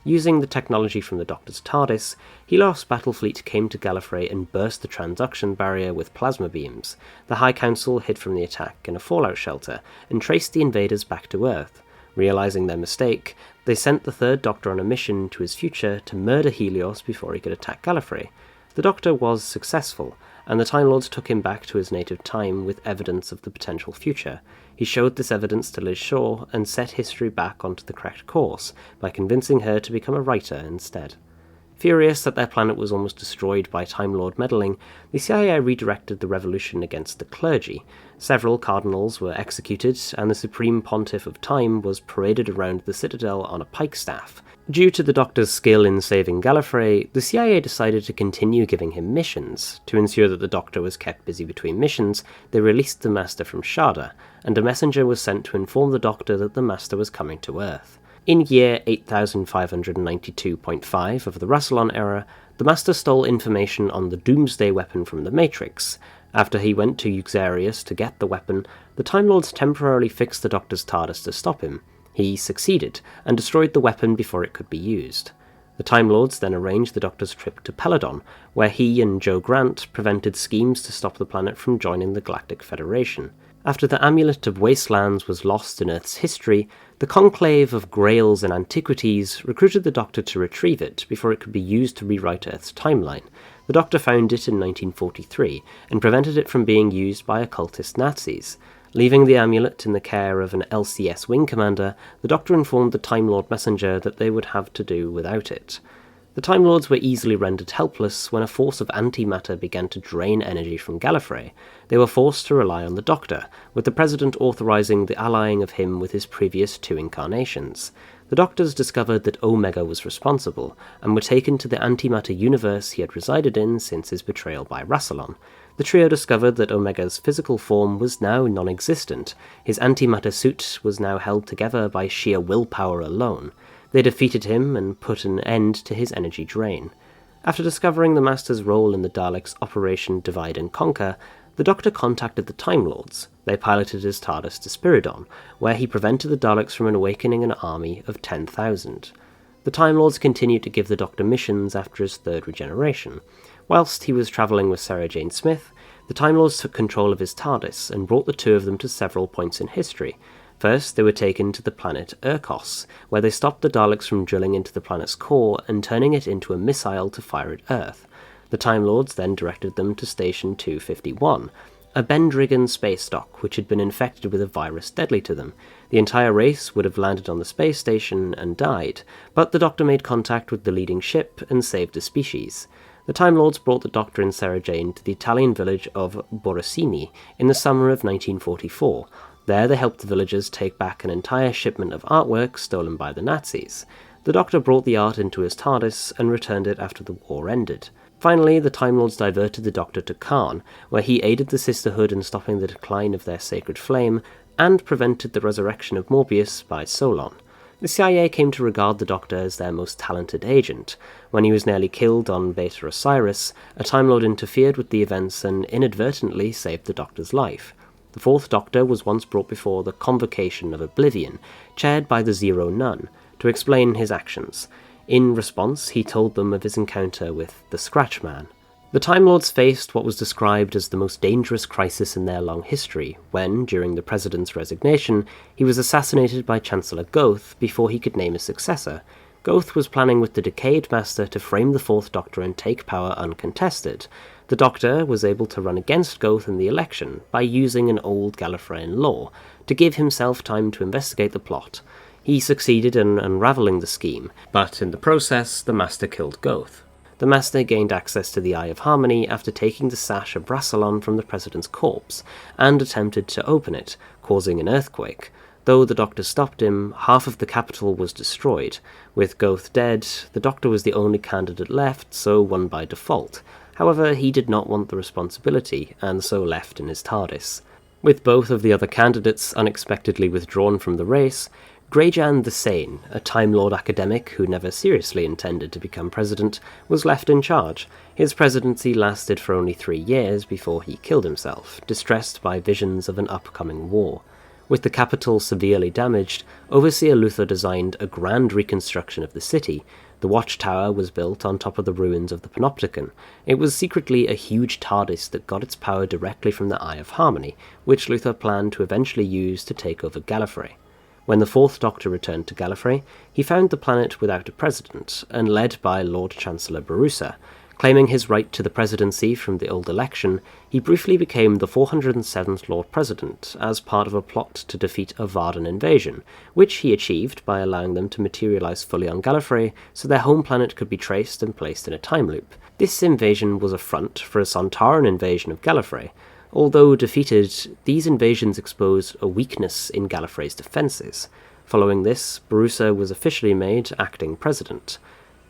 Using the technology from the Doctor's TARDIS, Helios' battle fleet came to Gallifrey and burst the transduction barrier with plasma beams. The High Council hid from the attack in a fallout shelter and traced the invaders back to Earth. Realizing their mistake, they sent the Third Doctor on a mission to his future to murder Helios before he could attack Gallifrey. The Doctor was successful, and the Time Lords took him back to his native time with evidence of the potential future. He showed this evidence to Liz Shaw and set history back onto the correct course by convincing her to become a writer instead. Furious that their planet was almost destroyed by Time Lord meddling, the CIA redirected the revolution against the clergy. Several cardinals were executed, and the Supreme Pontiff of Time was paraded around the Citadel on a pikestaff. Due to the Doctor's skill in saving Gallifrey, the CIA decided to continue giving him missions. To ensure that the Doctor was kept busy between missions, they released the Master from Sharda, and a messenger was sent to inform the Doctor that the Master was coming to Earth. In year 8592.5 of the Rassilon era, the Master stole information on the Doomsday weapon from the Matrix. After he went to Euxarius to get the weapon, the Time Lords temporarily fixed the Doctor's TARDIS to stop him. He succeeded, and destroyed the weapon before it could be used. The Time Lords then arranged the Doctor's trip to Peladon, where he and Joe Grant prevented schemes to stop the planet from joining the Galactic Federation. After the Amulet of Wastelands was lost in Earth's history, the Conclave of Grails and Antiquities recruited the Doctor to retrieve it before it could be used to rewrite Earth's timeline. The Doctor found it in 1943 and prevented it from being used by occultist Nazis. Leaving the amulet in the care of an LCS wing commander, the Doctor informed the Time Lord messenger that they would have to do without it. The Time Lords were easily rendered helpless when a force of antimatter began to drain energy from Gallifrey. They were forced to rely on the Doctor, with the President authorizing the allying of him with his previous two incarnations. The Doctors discovered that Omega was responsible, and were taken to the antimatter universe he had resided in since his betrayal by Rassilon. The trio discovered that Omega's physical form was now non-existent. His antimatter suit was now held together by sheer willpower alone. They defeated him and put an end to his energy drain. After discovering the Master's role in the Daleks' Operation Divide and Conquer, the Doctor contacted the Time Lords. They piloted his TARDIS to Spiridon, where he prevented the Daleks from awakening an army of 10,000. The Time Lords continued to give the Doctor missions after his third regeneration. Whilst he was travelling with Sarah Jane Smith, the Time Lords took control of his TARDIS and brought the two of them to several points in history. First, they were taken to the planet Urkos, where they stopped the Daleks from drilling into the planet's core and turning it into a missile to fire at Earth. The Time Lords then directed them to Station 251, a Bendrigan space dock which had been infected with a virus deadly to them. The entire race would have landed on the space station and died, but the Doctor made contact with the leading ship and saved the species. The Time Lords brought the Doctor and Sarah Jane to the Italian village of Borrasini in the summer of 1944. There they helped the villagers take back an entire shipment of artwork stolen by the Nazis. The Doctor brought the art into his TARDIS and returned it after the war ended. Finally, the Time Lords diverted the Doctor to Karn, where he aided the Sisterhood in stopping the decline of their sacred flame and prevented the resurrection of Morbius by Solon. The CIA came to regard the Doctor as their most talented agent. When he was nearly killed on Beta Osiris, a Time Lord interfered with the events and inadvertently saved the Doctor's life. The Fourth Doctor was once brought before the Convocation of Oblivion, chaired by the Zero Nun, to explain his actions. In response, he told them of his encounter with the Scratch Man. The Time Lords faced what was described as the most dangerous crisis in their long history, when, during the President's resignation, he was assassinated by Chancellor Goth before he could name a successor. Goth was planning with the Decayed Master to frame the Fourth Doctor and take power uncontested. The Doctor was able to run against Goth in the election by using an old Gallifreyan law to give himself time to investigate the plot. He succeeded in unravelling the scheme, but in the process, the Master killed Goth. The Master gained access to the Eye of Harmony after taking the sash of Rassilon from the President's corpse, and attempted to open it, causing an earthquake. Though the Doctor stopped him, half of the capital was destroyed. With Goth dead, the Doctor was the only candidate left, so won by default. However, he did not want the responsibility, and so left in his TARDIS. With both of the other candidates unexpectedly withdrawn from the race, Greyjan the Sane, a Time Lord academic who never seriously intended to become president, was left in charge. His presidency lasted for only 3 years before he killed himself, distressed by visions of an upcoming war. With the capital severely damaged, Overseer Luther designed a grand reconstruction of the city. The watchtower was built on top of the ruins of the Panopticon. It was secretly a huge TARDIS that got its power directly from the Eye of Harmony, which Luther planned to eventually use to take over Gallifrey. When the Fourth Doctor returned to Gallifrey, he found the planet without a president, and led by Lord Chancellor Barusa. Claiming his right to the presidency from the old election, he briefly became the 407th Lord President as part of a plot to defeat a Vardan invasion, which he achieved by allowing them to materialize fully on Gallifrey so their home planet could be traced and placed in a time loop. This invasion was a front for a Sontaran invasion of Gallifrey. Although defeated, these invasions exposed a weakness in Gallifrey's defences. Following this, Barusa was officially made acting president.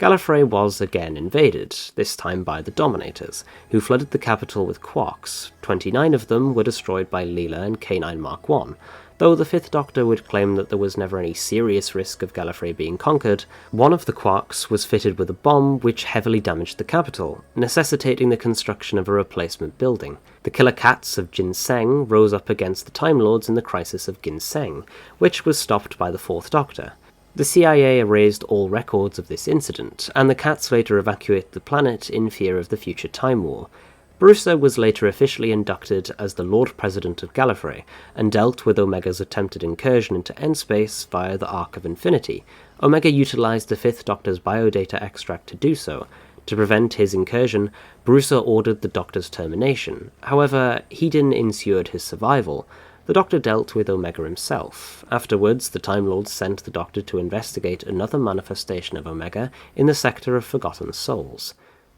Gallifrey was again invaded, this time by the Dominators, who flooded the capital with quarks. 29 of them were destroyed by Leela and K9 Mark I. Though the Fifth Doctor would claim that there was never any serious risk of Gallifrey being conquered, one of the quarks was fitted with a bomb which heavily damaged the capital, necessitating the construction of a replacement building. The killer cats of Ginseng rose up against the Time Lords in the crisis of Ginseng, which was stopped by the Fourth Doctor. The CIA erased all records of this incident, and the cats later evacuated the planet in fear of the future Time War. Barusa was later officially inducted as the Lord President of Gallifrey, and dealt with Omega's attempted incursion into N-space via the Arc of Infinity. Omega utilized the Fifth Doctor's biodata extract to do so. To prevent his incursion, Barusa ordered the Doctor's termination. However, Hedon ensured his survival. The Doctor dealt with Omega himself. Afterwards, the Time Lords sent the Doctor to investigate another manifestation of Omega in the sector of Forgotten Souls.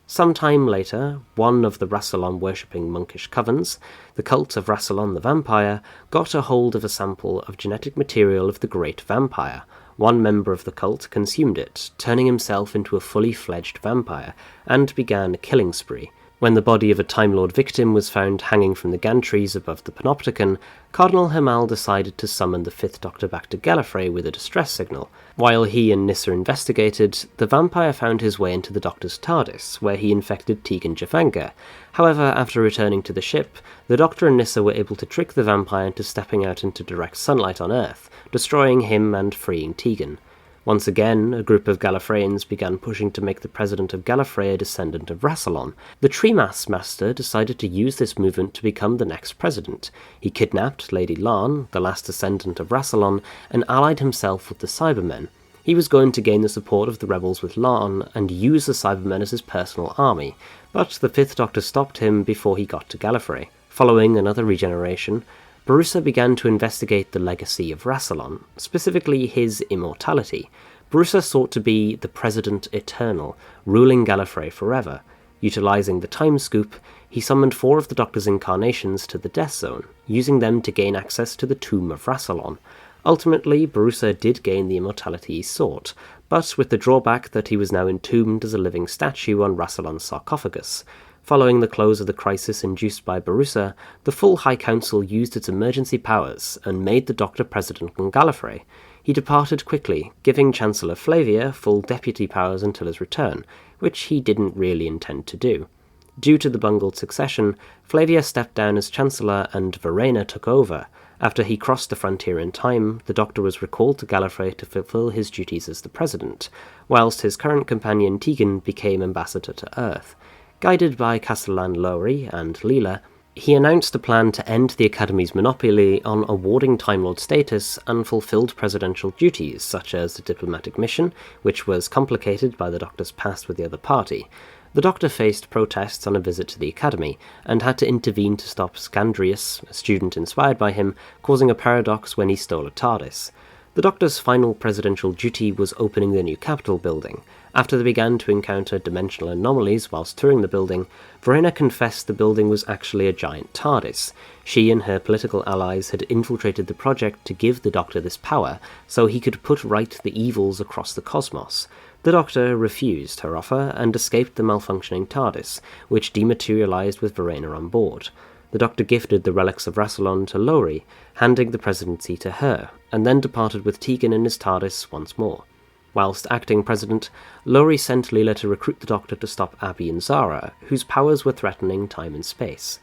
Some time later, one of the Rassilon worshipping monkish covens, the cult of Rassilon the Vampire, got a hold of a sample of genetic material of the Great Vampire. One member of the cult consumed it, turning himself into a fully fledged vampire, and began a killing spree. When the body of a Time Lord victim was found hanging from the gantries above the Panopticon, Cardinal Hamal decided to summon the Fifth Doctor back to Gallifrey with a distress signal. While he and Nyssa investigated, the vampire found his way into the Doctor's TARDIS, where he infected Tegan Javanger. However, after returning to the ship, the Doctor and Nyssa were able to trick the vampire into stepping out into direct sunlight on Earth, destroying him and freeing Tegan. Once again, a group of Gallifreyans began pushing to make the President of Gallifrey a descendant of Rassilon. The Treemass Master decided to use this movement to become the next president. He kidnapped Lady Larn, the last descendant of Rassilon, and allied himself with the Cybermen. He was going to gain the support of the rebels with Larn and use the Cybermen as his personal army, but the Fifth Doctor stopped him before he got to Gallifrey. Following another regeneration, Barusa began to investigate the legacy of Rassilon, specifically his immortality. Barusa sought to be the President Eternal, ruling Gallifrey forever. Utilizing the time scoop, he summoned 4 of the Doctor's incarnations to the Death Zone, using them to gain access to the tomb of Rassilon. Ultimately, Barusa did gain the immortality he sought, but with the drawback that he was now entombed as a living statue on Rassilon's sarcophagus. Following the close of the crisis induced by Barusa, the full High Council used its emergency powers and made the Doctor president on Gallifrey. He departed quickly, giving Chancellor Flavia full deputy powers until his return, which he didn't really intend to do. Due to the bungled succession, Flavia stepped down as Chancellor and Verena took over. After he crossed the frontier in time, the Doctor was recalled to Gallifrey to fulfill his duties as the President, whilst his current companion Tegan became Ambassador to Earth. Guided by Castellan Lowry and Leela, he announced a plan to end the Academy's monopoly on awarding Time Lord status and fulfilled presidential duties, such as the diplomatic mission, which was complicated by the Doctor's past with the other party. The Doctor faced protests on a visit to the Academy, and had to intervene to stop Scandrius, a student inspired by him, causing a paradox when he stole a TARDIS. The Doctor's final presidential duty was opening the new Capitol building. After they began to encounter dimensional anomalies whilst touring the building, Verena confessed the building was actually a giant TARDIS. She and her political allies had infiltrated the project to give the Doctor this power, so he could put right the evils across the cosmos. The Doctor refused her offer and escaped the malfunctioning TARDIS, which dematerialized with Verena on board. The Doctor gifted the relics of Rassilon to Lowry, handing the presidency to her, and then departed with Tegan in his TARDIS once more. Whilst acting president, Lowry sent Leela to recruit the Doctor to stop Abby and Zara, whose powers were threatening time and space.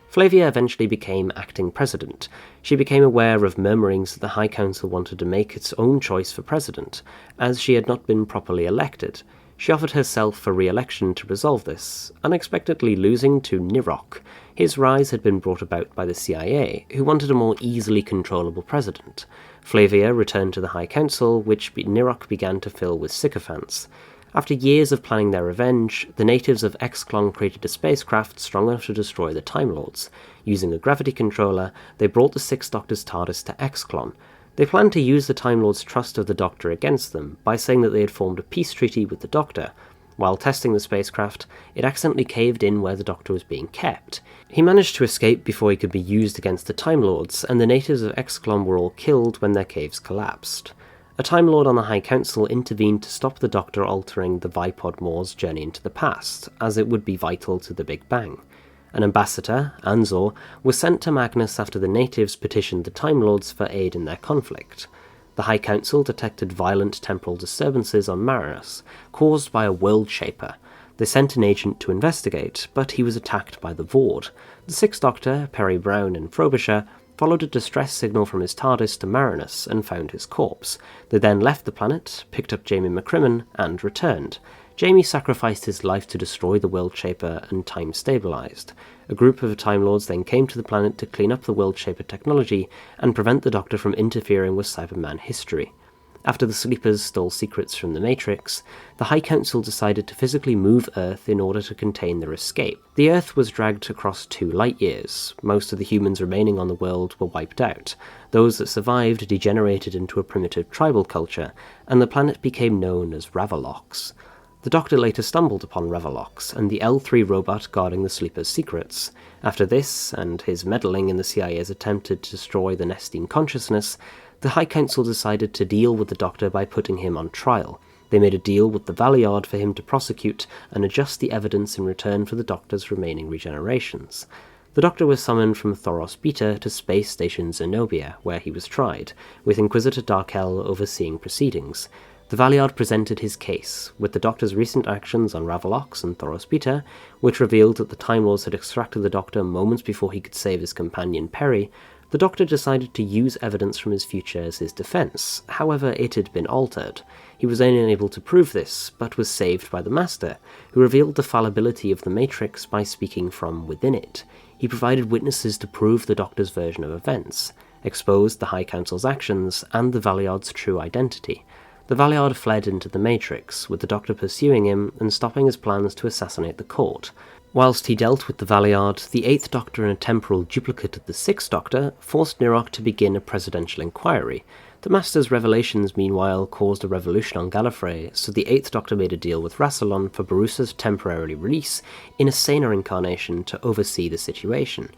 Flavia eventually became acting president. She became aware of murmurings that the High Council wanted to make its own choice for president, as she had not been properly elected. She offered herself for re-election to resolve this, unexpectedly losing to Nirok. His rise had been brought about by the CIA, who wanted a more easily controllable president. Flavia returned to the High Council, which Nirok began to fill with sycophants. After years of planning their revenge, the natives of Exklon created a spacecraft strong enough to destroy the Time Lords. Using a gravity controller, they brought the Sixth Doctor's TARDIS to Exklon. They planned to use the Time Lords' trust of the Doctor against them by saying that they had formed a peace treaty with the Doctor. While testing the spacecraft, it accidentally caved in where the Doctor was being kept. He managed to escape before he could be used against the Time Lords, and the natives of Exklon were all killed when their caves collapsed. A Time Lord on the High Council intervened to stop the Doctor altering the Vipod Moore's journey into the past, as it would be vital to the Big Bang. An ambassador, Anzor, was sent to Magnus after the natives petitioned the Time Lords for aid in their conflict. The High Council detected violent temporal disturbances on Marinus, caused by a world shaper. They sent an agent to investigate, but he was attacked by the Vord. The Sixth Doctor, Perry Brown and Frobisher, followed a distress signal from his TARDIS to Marinus and found his corpse. They then left the planet, picked up Jamie McCrimmon, and returned. Jamie sacrificed his life to destroy the World Shaper, and time stabilized. A group of Time Lords then came to the planet to clean up the World Shaper technology and prevent the Doctor from interfering with Cyberman history. After the Sleepers stole secrets from the Matrix, the High Council decided to physically move Earth in order to contain their escape. The Earth was dragged across 2 light years. Most of the humans remaining on the world were wiped out. Those that survived degenerated into a primitive tribal culture, and the planet became known as Ravalox. The Doctor later stumbled upon Ravalox and the L3 robot guarding the Sleeper's secrets. After this, and his meddling in the CIA's attempt to destroy the Nestine consciousness, the High Council decided to deal with the Doctor by putting him on trial. They made a deal with the Valiard for him to prosecute and adjust the evidence in return for the Doctor's remaining regenerations. The Doctor was summoned from Thoros Beta to Space Station Zenobia, where he was tried, with Inquisitor Darkel overseeing proceedings. The Valiard presented his case, with the Doctor's recent actions on Ravalox and Thoros Beta, which revealed that the Time Lords had extracted the Doctor moments before he could save his companion Perry. The Doctor decided to use evidence from his future as his defense. However, it had been altered. He was unable to prove this, but was saved by the Master, who revealed the fallibility of the Matrix by speaking from within it. He provided witnesses to prove the Doctor's version of events, exposed the High Council's actions, and the Valiard's true identity. The Valiard fled into the Matrix, with the Doctor pursuing him and stopping his plans to assassinate the court. Whilst he dealt with the Valeyard, the 8th Doctor and a temporal duplicate of the 6th Doctor forced Nirok to begin a presidential inquiry. The Master's revelations, meanwhile, caused a revolution on Gallifrey, so the 8th Doctor made a deal with Rassilon for Barusa's temporary release in a saner incarnation to oversee the situation.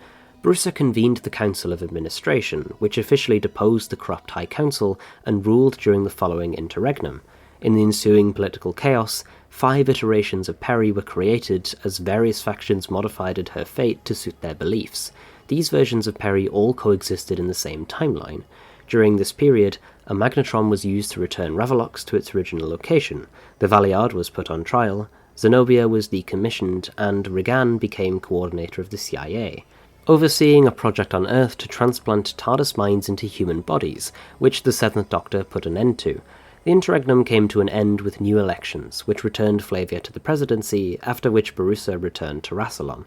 Barusa convened the Council of Administration, which officially deposed the corrupt High Council and ruled during the following interregnum. In the ensuing political chaos, 5 iterations of Peri were created as various factions modified her fate to suit their beliefs. These versions of Peri all coexisted in the same timeline. During this period, a magnetron was used to return Ravalox to its original location, the Valeyard was put on trial, Zenobia was decommissioned, and Regan became coordinator of the CIA, overseeing a project on Earth to transplant TARDIS minds into human bodies, which the 7th Doctor put an end to. The interregnum came to an end with new elections, which returned Flavia to the Presidency, after which Barusa returned to Rassilon.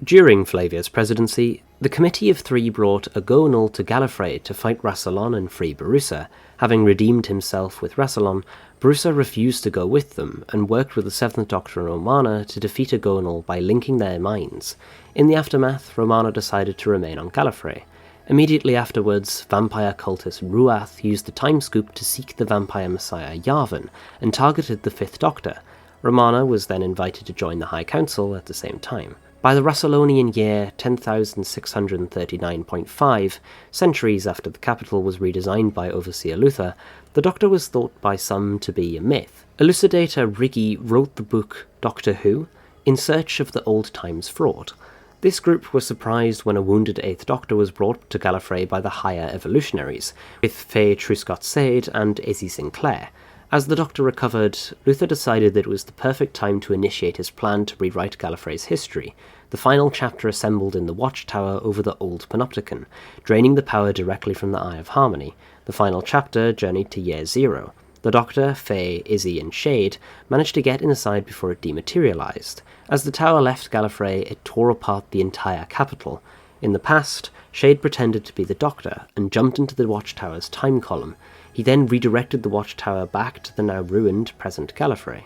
During Flavia's presidency, the Committee of 3 brought Agonal to Gallifrey to fight Rassilon and free Barusa. Having redeemed himself with Rassilon, Barusa refused to go with them, and worked with the 7th Doctor and Romana to defeat Agonal by linking their minds. In the aftermath, Romana decided to remain on Gallifrey. Immediately afterwards, vampire cultist Ruath used the time scoop to seek the vampire messiah Yavin, and targeted the 5th Doctor. Romana was then invited to join the High Council at the same time. By the Rassilonian year 10,639.5, centuries after the capital was redesigned by Overseer Luther, the Doctor was thought by some to be a myth. Elucidator Riggy wrote the book Doctor Who, In Search of the Old Times Fraud. This group was surprised when a wounded 8th Doctor was brought to Gallifrey by the higher evolutionaries, with Faye Truscott-Sade and Izzy Sinclair. As the Doctor recovered, Luther decided that it was the perfect time to initiate his plan to rewrite Gallifrey's history. The final chapter assembled in the Watchtower over the Old Panopticon, draining the power directly from the Eye of Harmony. The final chapter journeyed to Year Zero. The Doctor, Faye, Izzy, and Shade managed to get inside before it dematerialized. As the tower left Gallifrey, it tore apart the entire capital. In the past, Shade pretended to be the Doctor and jumped into the Watchtower's time column. He then redirected the Watchtower back to the now ruined present Gallifrey.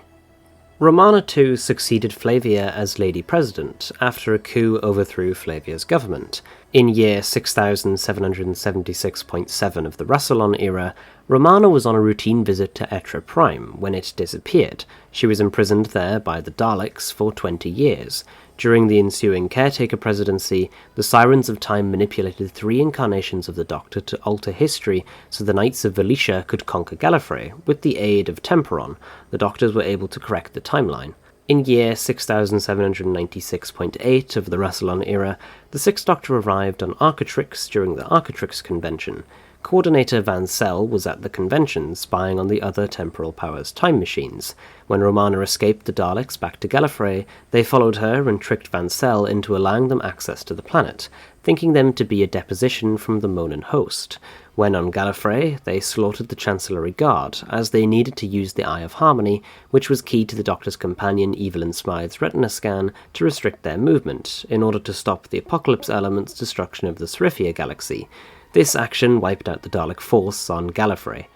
Romana too succeeded Flavia as Lady President after a coup overthrew Flavia's government. In year 6776.7 of the Rassilon era, Romana was on a routine visit to Etra Prime when it disappeared. She was imprisoned there by the Daleks for 20 years. During the ensuing caretaker presidency, the Sirens of Time manipulated 3 incarnations of the Doctor to alter history so the Knights of Valicia could conquer Gallifrey. With the aid of Temporon, the Doctors were able to correct the timeline. In year 6796.8 of the Rassilon era, the 6th Doctor arrived on Arcatrix during the Arcatrix Convention. Coordinator Van Cell was at the convention, spying on the other temporal powers' time machines. When Romana escaped the Daleks back to Gallifrey, they followed her and tricked Van Cell into allowing them access to the planet, thinking them to be a deposition from the Monan host. When on Gallifrey, they slaughtered the Chancellery Guard, as they needed to use the Eye of Harmony, which was key to the Doctor's companion Evelyn Smythe's retina scan, to restrict their movement, in order to stop the Apocalypse element's destruction of the Serifia galaxy. This action wiped out the Dalek force on Gallifrey.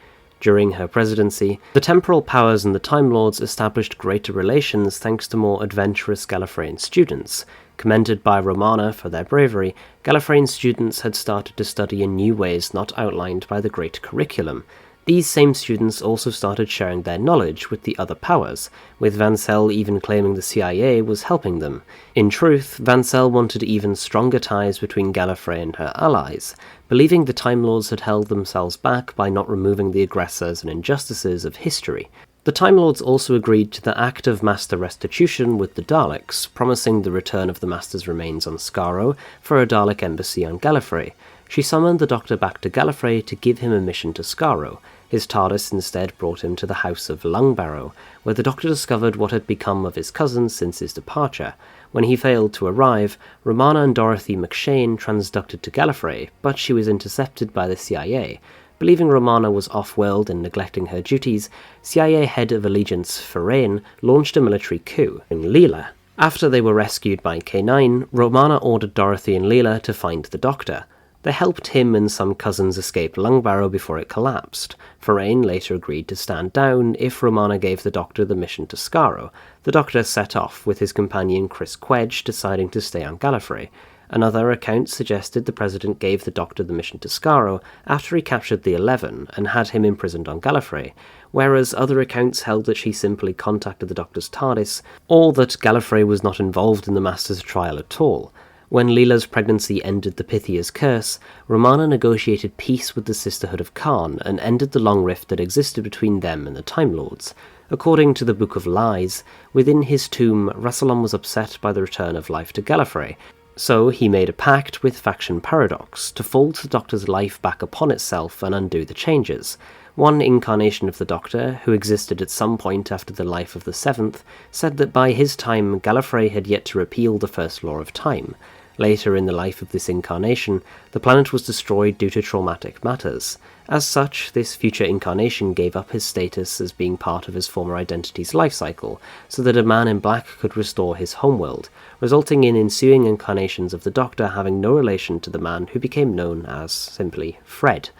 During her presidency, the temporal powers and the Time Lords established greater relations thanks to more adventurous Gallifreyan students. Commended by Romana for their bravery, Gallifreyan students had started to study in new ways not outlined by the Great Curriculum. These same students also started sharing their knowledge with the other powers, with Van Cell even claiming the CIA was helping them. In truth, Van Cell wanted even stronger ties between Gallifrey and her allies, believing the Time Lords had held themselves back by not removing the aggressors and injustices of history. The Time Lords also agreed to the Act of Master Restitution with the Daleks, promising the return of the Master's remains on Skaro for a Dalek embassy on Gallifrey. She summoned the Doctor back to Gallifrey to give him a mission to Skaro. His TARDIS instead brought him to the House of Lungbarrow, where the Doctor discovered what had become of his cousin since his departure. When he failed to arrive, Romana and Dorothy McShane transducted to Gallifrey, but she was intercepted by the CIA. Believing Romana was off-world and neglecting her duties, CIA head of Allegiance Ferrain launched a military coup in Leela. After they were rescued by K9, Romana ordered Dorothy and Leela to find the Doctor. They helped him and some cousins escape Lungbarrow before it collapsed. Forain later agreed to stand down if Romana gave the Doctor the mission to Skaro. The Doctor set off, with his companion Chris Quedge deciding to stay on Gallifrey. Another account suggested the President gave the Doctor the mission to Skaro after he captured the 11 and had him imprisoned on Gallifrey, whereas other accounts held that she simply contacted the Doctor's TARDIS, or that Gallifrey was not involved in the Master's trial at all. When Leela's pregnancy ended the Pythia's curse, Romana negotiated peace with the Sisterhood of Khan and ended the long rift that existed between them and the Time Lords. According to the Book of Lies, within his tomb, Rassilon was upset by the return of life to Gallifrey, so he made a pact with Faction Paradox to fold the Doctor's life back upon itself and undo the changes. One incarnation of the Doctor, who existed at some point after the life of the Seventh, said that by his time Gallifrey had yet to repeal the first law of time. Later in the life of this incarnation, the planet was destroyed due to traumatic matters. As such, this future incarnation gave up his status as being part of his former identity's life cycle, so that a man in black could restore his homeworld, resulting in ensuing incarnations of the Doctor having no relation to the man who became known as simply Fred.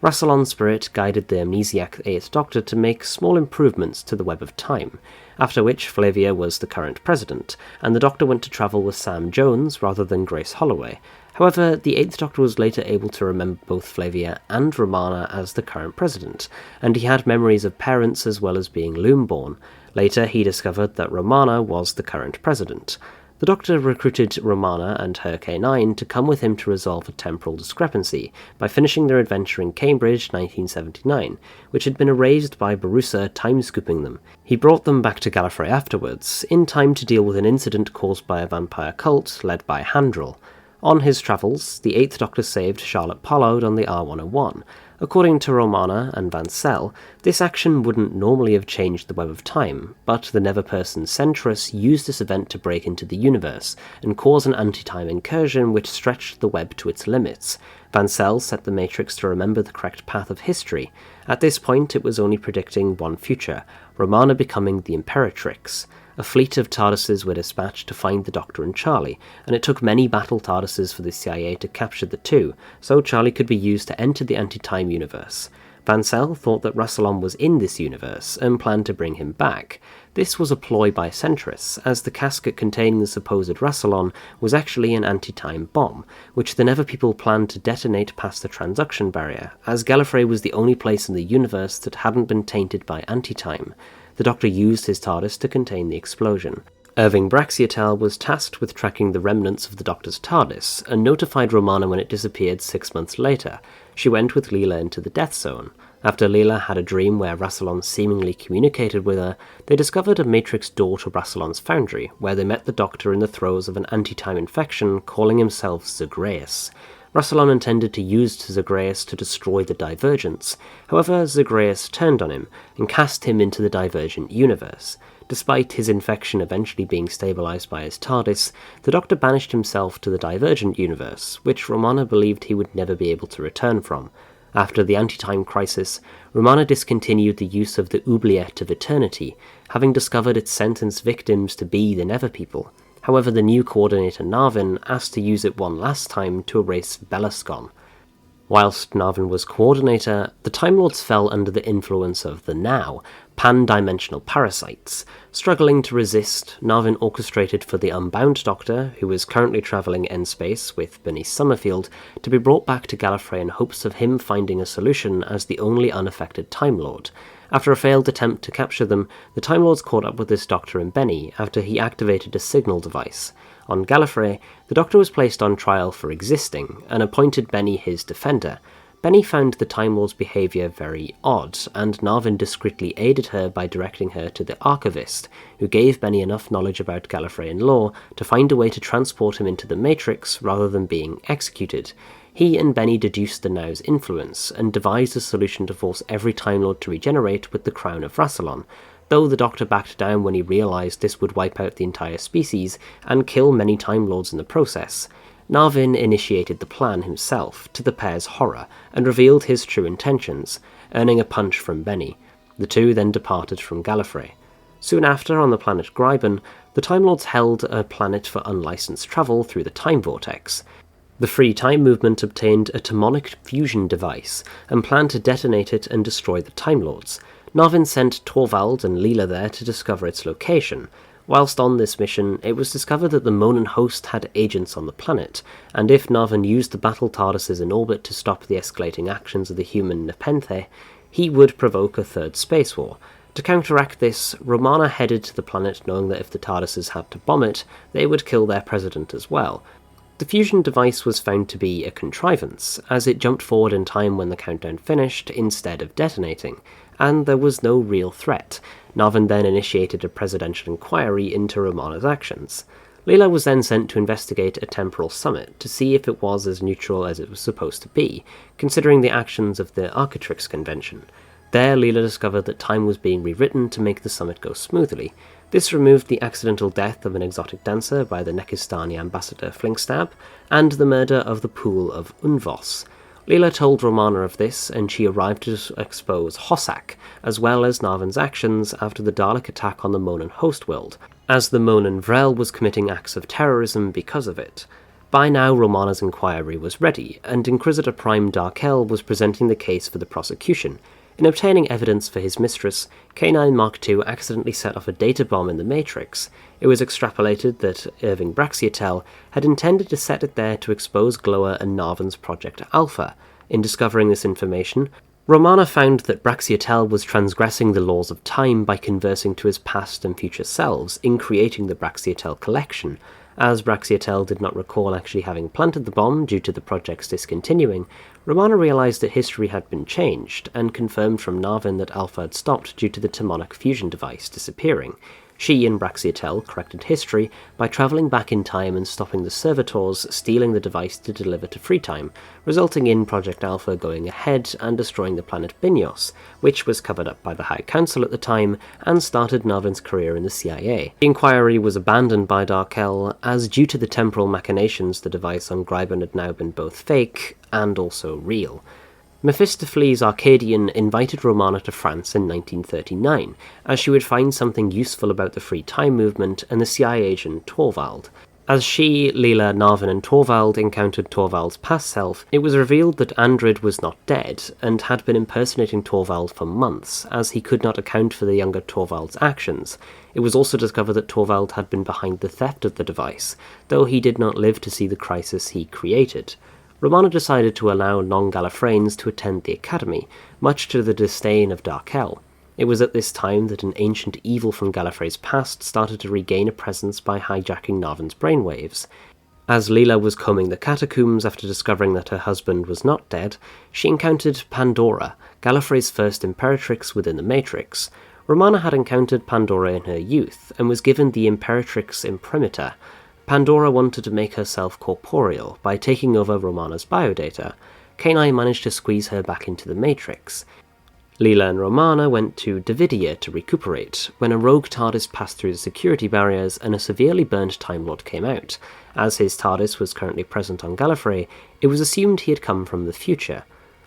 Rassilon's spirit guided the amnesiac 8th Doctor to make small improvements to the web of time, after which Flavia was the current president, and the Doctor went to travel with Sam Jones rather than Grace Holloway. However, the 8th Doctor was later able to remember both Flavia and Romana as the current president, and he had memories of parents as well as being Loomborn. Later he discovered that Romana was the current president. The Doctor recruited Romana and her K9 to come with him to resolve a temporal discrepancy by finishing their adventure in Cambridge 1979, which had been erased by Barusa time-scooping them. He brought them back to Gallifrey afterwards, in time to deal with an incident caused by a vampire cult led by Handrel. On his travels, the 8th Doctor saved Charlotte Pollard on the R101. According to Romana and Vancell, this action wouldn't normally have changed the web of time, but the Never-Person Centrus used this event to break into the universe and cause an anti-time incursion which stretched the web to its limits. Vancell set the Matrix to remember the correct path of history. At this point it was only predicting one future, Romana becoming the Imperatrix. A fleet of TARDISes were dispatched to find the Doctor and Charlie, and it took many battle TARDISes for the CIA to capture the two, so Charlie could be used to enter the anti-time universe. Vancell thought that Rassilon was in this universe and planned to bring him back. This was a ploy by Centrus, as the casket containing the supposed Rassilon was actually an anti-time bomb, which the Never People planned to detonate past the transduction barrier, as Gallifrey was the only place in the universe that hadn't been tainted by anti-time. The Doctor used his TARDIS to contain the explosion. Irving Braxiatel was tasked with tracking the remnants of the Doctor's TARDIS, and notified Romana when it disappeared 6 months later. She went with Leela into the Death Zone. After Leela had a dream where Rassilon seemingly communicated with her, they discovered a Matrix door to Rassilon's foundry, where they met the Doctor in the throes of an anti-time infection, calling himself Zagreus. Rassilon intended to use Zagreus to destroy the Divergence. However, Zagreus turned on him and cast him into the Divergent universe. Despite his infection eventually being stabilized by his TARDIS, the Doctor banished himself to the Divergent universe, which Romana believed he would never be able to return from. After the anti-time crisis, Romana discontinued the use of the oubliette of eternity, having discovered it sentenced victims to be the Never People. However, the new coordinator Narvin asked to use it one last time to erase Belascon. Whilst Narvin was coordinator, the Time Lords fell under the influence of the now pan-dimensional parasites. Struggling to resist, Narvin orchestrated for the Unbound Doctor, who is currently travelling in space with Bernice Summerfield, to be brought back to Gallifrey in hopes of him finding a solution as the only unaffected Time Lord. After a failed attempt to capture them, the Time Lords caught up with this Doctor and Benny after he activated a signal device. On Gallifrey, the Doctor was placed on trial for existing, and appointed Benny his defender. Benny found the Time Lord's behaviour very odd, and Narvin discreetly aided her by directing her to the Archivist, who gave Benny enough knowledge about Gallifreyan law to find a way to transport him into the Matrix rather than being executed. He and Benny deduced the Now's influence, and devised a solution to force every Time Lord to regenerate with the Crown of Rassilon, though the Doctor backed down when he realised this would wipe out the entire species and kill many Time Lords in the process. Narvin initiated the plan himself, to the pair's horror, and revealed his true intentions, earning a punch from Benny. The two then departed from Gallifrey. Soon after, on the planet Gryben, the Time Lords held a planet for unlicensed travel through the Time Vortex. The Free Time Movement obtained a demonic fusion device and planned to detonate it and destroy the Time Lords. Narvin sent Torvald and Leela there to discover its location. Whilst on this mission, it was discovered that the Monan host had agents on the planet, and if Narvin used the battle TARDISes in orbit to stop the escalating actions of the human Nepenthe, he would provoke a third space war. To counteract this, Romana headed to the planet knowing that if the TARDISes had to bomb it, they would kill their president as well. The fusion device was found to be a contrivance, as it jumped forward in time when the countdown finished instead of detonating, and there was no real threat. Narvin then initiated a presidential inquiry into Romana's actions. Leela was then sent to investigate a temporal summit to see if it was as neutral as it was supposed to be, considering the actions of the Architrix Convention. There, Leela discovered that time was being rewritten to make the summit go smoothly. This removed the accidental death of an exotic dancer by the Nekistani ambassador Flinkstab, and the murder of the pool of Unvos. Leela told Romana of this, and she arrived to expose Hossack, as well as Narvin's actions after the Dalek attack on the Monan host world, as the Monan Vrel was committing acts of terrorism because of it. By now, Romana's inquiry was ready, and Inquisitor Prime Darkel was presenting the case for the prosecution. In obtaining evidence for his mistress, K9 Mark II accidentally set off a data bomb in the Matrix. It was extrapolated that Irving Braxiatel had intended to set it there to expose Glower and Narvin's Project Alpha. In discovering this information, Romana found that Braxiatel was transgressing the laws of time by conversing to his past and future selves in creating the Braxiatel collection. As Braxiatel did not recall actually having planted the bomb due to the project's discontinuing, Romana realized that history had been changed, and confirmed from Narvin that Alpha had stopped due to the demonic fusion device disappearing. She and Braxiatel corrected history by travelling back in time and stopping the servitors stealing the device to deliver to Free Time, resulting in Project Alpha going ahead and destroying the planet Binyos, which was covered up by the High Council at the time and started Narvin's career in the CIA. The inquiry was abandoned by Darkel, as due to the temporal machinations the device on Gryben had now been both fake and also real. Mephistopheles Arcadian invited Romana to France in 1939, as she would find something useful about the Free Time Movement and the CIA agent Torvald. As she, Leela, Narvin and Torvald encountered Torvald's past self, it was revealed that Andred was not dead, and had been impersonating Torvald for months, as he could not account for the younger Torvald's actions. It was also discovered that Torvald had been behind the theft of the device, though he did not live to see the crisis he created. Romana decided to allow non-Gallifreyans to attend the Academy, much to the disdain of Darkel. It was at this time that an ancient evil from Gallifrey's past started to regain a presence by hijacking Narvin's brainwaves. As Leela was combing the catacombs after discovering that her husband was not dead, she encountered Pandora, Gallifrey's first Imperatrix within the Matrix. Romana had encountered Pandora in her youth, and was given the Imperatrix Imprimatur. Pandora wanted to make herself corporeal by taking over Romana's biodata. K9 managed to squeeze her back into the Matrix. Leela and Romana went to Davidia to recuperate, when a rogue TARDIS passed through the security barriers and a severely burned Time Lord came out. As his TARDIS was currently present on Gallifrey, it was assumed he had come from the future.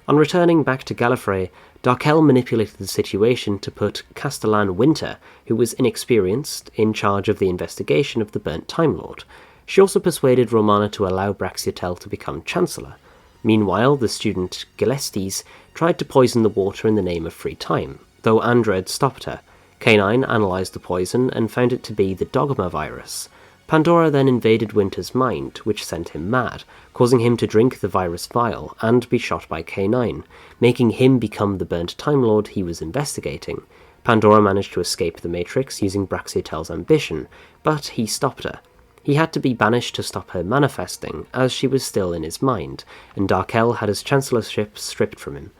On returning back to Gallifrey, Darkel manipulated the situation to put Castellan Winter, who was inexperienced, in charge of the investigation of the burnt Time Lord. She also persuaded Romana to allow Braxiatel to become Chancellor. Meanwhile, the student Gillestes tried to poison the water in the name of free time, though Andred stopped her. K9 analysed the poison and found it to be the Dogma virus. Pandora then invaded Winter's mind, which sent him mad, causing him to drink the virus vial and be shot by K9, making him become the burnt Time Lord he was investigating. Pandora managed to escape the Matrix using Braxiatel's ambition, but he stopped her. He had to be banished to stop her manifesting, as she was still in his mind, and Darkel had his chancellorship stripped from him.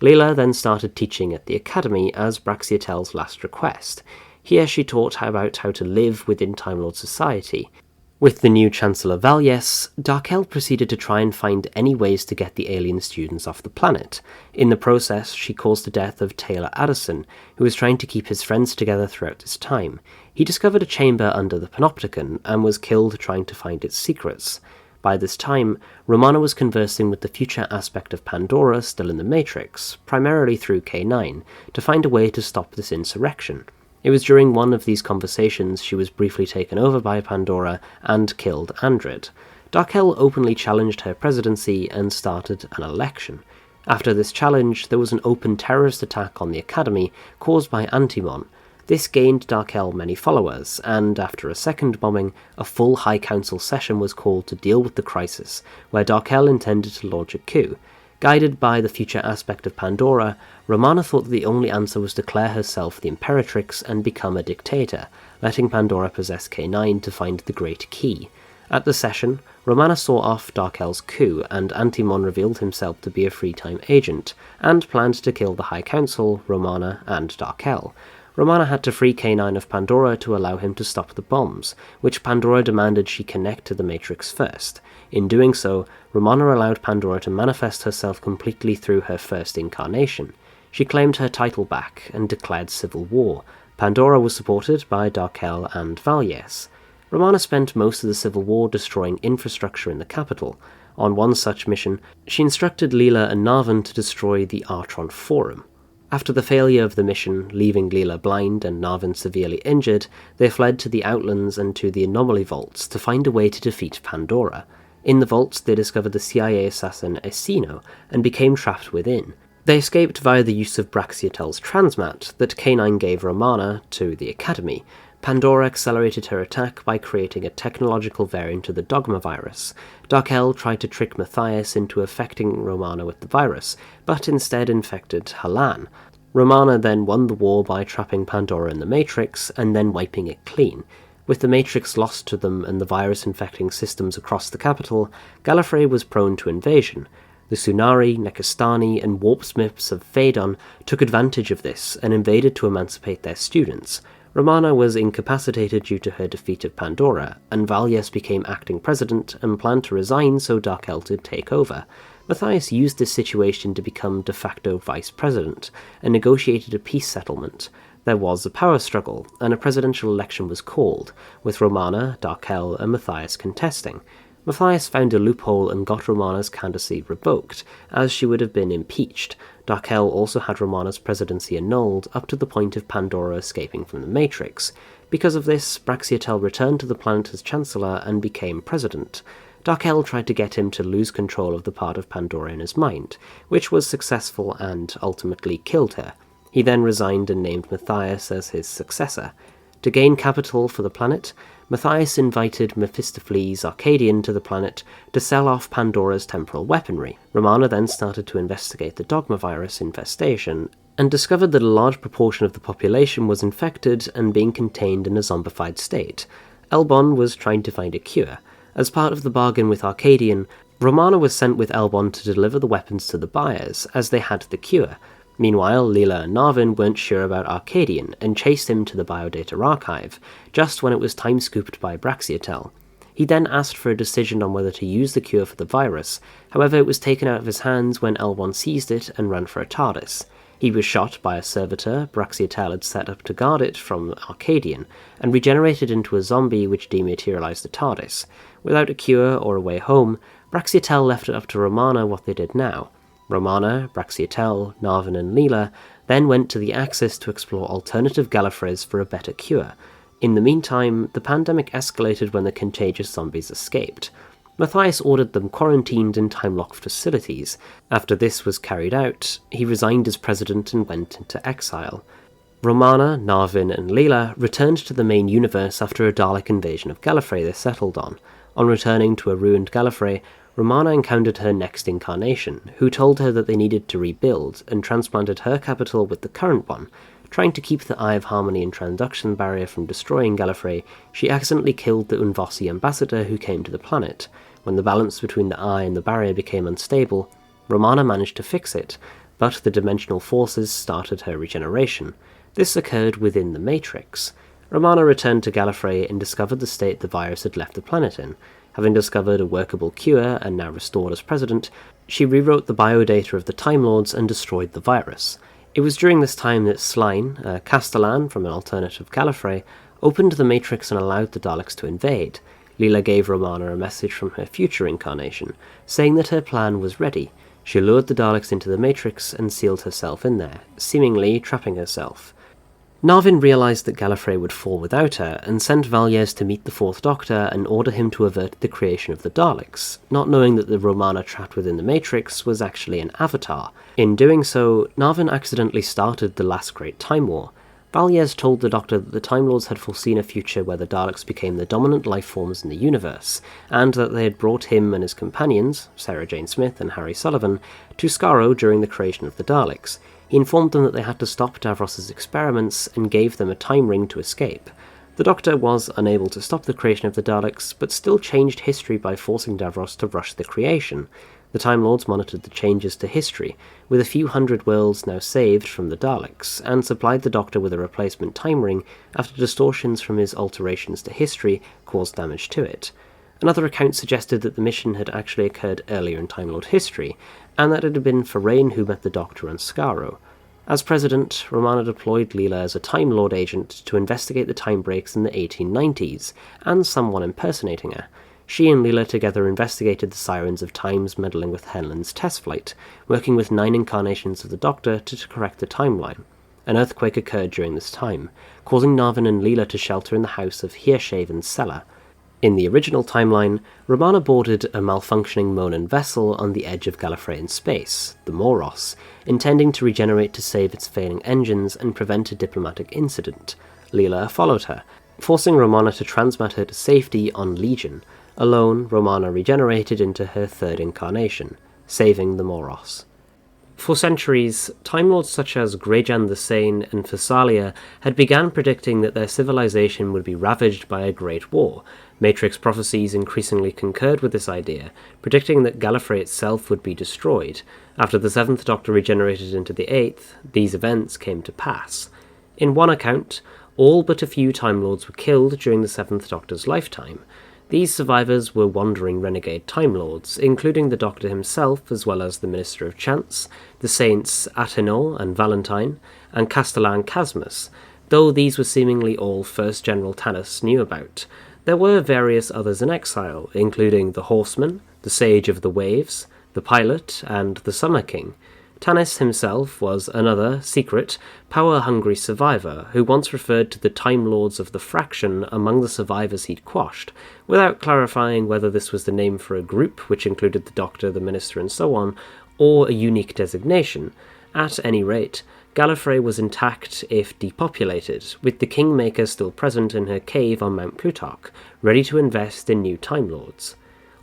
Leela then started teaching at the Academy as Braxiatel's last request. Here she taught about how to live within Time Lord society. With the new Chancellor Valles, Darkel proceeded to try and find any ways to get the alien students off the planet. In the process, she caused the death of Taylor Addison, who was trying to keep his friends together throughout this time. He discovered a chamber under the Panopticon and was killed trying to find its secrets. By this time, Romana was conversing with the future aspect of Pandora still in the Matrix, primarily through K9, to find a way to stop this insurrection. It was during one of these conversations she was briefly taken over by Pandora and killed Andred. Darkel openly challenged her presidency and started an election. After this challenge, there was an open terrorist attack on the Academy caused by Antimon. This gained Darkel many followers, and after a second bombing, a full High Council session was called to deal with the crisis, where Darkel intended to launch a coup. Guided by the future aspect of Pandora, Romana thought that the only answer was to declare herself the Imperatrix and become a dictator, letting Pandora possess K9 to find the Great Key. At the session, Romana saw off Darkel's coup, and Antimon revealed himself to be a free-time agent, and planned to kill the High Council, Romana, and Darkel. Romana had to free K9 of Pandora to allow him to stop the bombs, which Pandora demanded she connect to the Matrix first. In doing so, Romana allowed Pandora to manifest herself completely through her first incarnation. She claimed her title back and declared civil war. Pandora was supported by Darkel and Valies. Romana spent most of the Civil War destroying infrastructure in the capital. On one such mission, she instructed Leela and Narvan to destroy the Artron Forum. After the failure of the mission, leaving Leela blind and Narvan severely injured, they fled to the Outlands and to the Anomaly Vaults to find a way to defeat Pandora. In the vaults, they discovered the CIA assassin Esino and became trapped within. They escaped via the use of Braxiatel's transmat that K9 gave Romana to the Academy. Pandora accelerated her attack by creating a technological variant of the Dogma virus. Darkel tried to trick Matthias into affecting Romana with the virus, but instead infected Halan. Romana then won the war by trapping Pandora in the Matrix and then wiping it clean. With the Matrix lost to them and the virus infecting systems across the capital, Gallifrey was prone to invasion. The Sunari, Nekastani, and Warp-Smiths of Phaedon took advantage of this and invaded to emancipate their students. Romana was incapacitated due to her defeat of Pandora, and Valies became acting president and planned to resign so Darkel could take over. Matthias used this situation to become de facto vice president, and negotiated a peace settlement. There was a power struggle, and a presidential election was called, with Romana, Darkel, and Matthias contesting. Matthias found a loophole and got Romana's candidacy revoked, as she would have been impeached. Darkel also had Romana's presidency annulled up to the point of Pandora escaping from the Matrix. Because of this, Braxiatel returned to the planet as Chancellor and became president. Darkel tried to get him to lose control of the part of Pandora in his mind, which was successful and ultimately killed her. He then resigned and named Matthias as his successor. To gain capital for the planet, Matthias invited Mephistopheles Arcadian to the planet to sell off Pandora's temporal weaponry. Romana then started to investigate the Dogma virus infestation, and discovered that a large proportion of the population was infected and being contained in a zombified state. Elbon was trying to find a cure. As part of the bargain with Arcadian, Romana was sent with Elbon to deliver the weapons to the buyers, as they had the cure. Meanwhile, Leela and Narvan weren't sure about Arcadian and chased him to the biodata archive, just when it was time-scooped by Braxiatel. He then asked for a decision on whether to use the cure for the virus. However, it was taken out of his hands when Elbon seized it and ran for a TARDIS. He was shot by a servitor Braxiatel had set up to guard it from Arcadian, and regenerated into a zombie which dematerialized the TARDIS. Without a cure or a way home, Braxiatel left it up to Romana what they did now. Romana, Braxiatel, Narvan and Leela then went to the Axis to explore alternative Gallifreys for a better cure. In the meantime, the pandemic escalated when the contagious zombies escaped. Matthias ordered them quarantined in time-locked facilities. After this was carried out, he resigned as president and went into exile. Romana, Narvan and Leela returned to the main universe after a Dalek invasion of Gallifrey they settled on. On returning to a ruined Gallifrey, Romana encountered her next incarnation, who told her that they needed to rebuild, and transplanted her capital with the current one. Trying to keep the Eye of Harmony and Transduction barrier from destroying Gallifrey, she accidentally killed the Unvosi ambassador who came to the planet. When the balance between the Eye and the barrier became unstable, Romana managed to fix it, but the dimensional forces started her regeneration. This occurred within the Matrix. Romana returned to Gallifrey and discovered the state the virus had left the planet in. Having discovered a workable cure and now restored as president, she rewrote the biodata of the Time Lords and destroyed the virus. It was during this time that Slime, a Castellan from an alternative Gallifrey, opened the Matrix and allowed the Daleks to invade. Leela gave Romana a message from her future incarnation, saying that her plan was ready. She lured the Daleks into the Matrix and sealed herself in there, seemingly trapping herself. Narvin realised that Gallifrey would fall without her, and sent Valles to meet the Fourth Doctor and order him to avert the creation of the Daleks, not knowing that the Romana trapped within the Matrix was actually an avatar. In doing so, Narvin accidentally started the last Great Time War. Valles told the Doctor that the Time Lords had foreseen a future where the Daleks became the dominant life forms in the universe, and that they had brought him and his companions, Sarah Jane Smith and Harry Sullivan, to Skaro during the creation of the Daleks. He informed them that they had to stop Davros's experiments and gave them a time ring to escape. The Doctor was unable to stop the creation of the Daleks, but still changed history by forcing Davros to rush the creation. The Time Lords monitored the changes to history, with a few hundred worlds now saved from the Daleks, and supplied the Doctor with a replacement time ring after distortions from his alterations to history caused damage to it. Another account suggested that the mission had actually occurred earlier in Time Lord history, and that it had been Ferenn who met the Doctor on Skaro. As President, Romana deployed Leela as a Time Lord agent to investigate the time breaks in the 1890s, and someone impersonating her. She and Leela together investigated the Sirens of Time's meddling with Henlon's test flight, working with 9 incarnations of the Doctor to correct the timeline. An earthquake occurred during this time, causing Narvin and Leela to shelter in the house of Hearshaven's cellar. In the original timeline, Romana boarded a malfunctioning Monan vessel on the edge of Gallifreyan space, the Moros, intending to regenerate to save its failing engines and prevent a diplomatic incident. Leela followed her, forcing Romana to transmat her to safety on Legion. Alone, Romana regenerated into her 3rd incarnation, saving the Moros. For centuries, Time Lords such as Greyjan the Sane and Thessalia had begun predicting that their civilization would be ravaged by a great war. Matrix prophecies increasingly concurred with this idea, predicting that Gallifrey itself would be destroyed. After the 7th Doctor regenerated into the 8th, these events came to pass. In one account, all but a few Time Lords were killed during the 7th Doctor's lifetime. These survivors were wandering renegade Time Lords, including the Doctor himself, as well as the Minister of Chance, the Saints Atenor and Valentine, and Castellan Casmus, though these were seemingly all First General Tanis knew about. There were various others in exile, including the Horseman, the Sage of the Waves, the Pilot, and the Summer King. Tanis himself was another, secret, power-hungry survivor who once referred to the Time Lords of the Fraction among the survivors he'd quashed, without clarifying whether this was the name for a group, which included the Doctor, the Minister, and so on, or a unique designation. At any rate, Gallifrey was intact if depopulated, with the Kingmaker still present in her cave on Mount Plutarch, ready to invest in new Time Lords.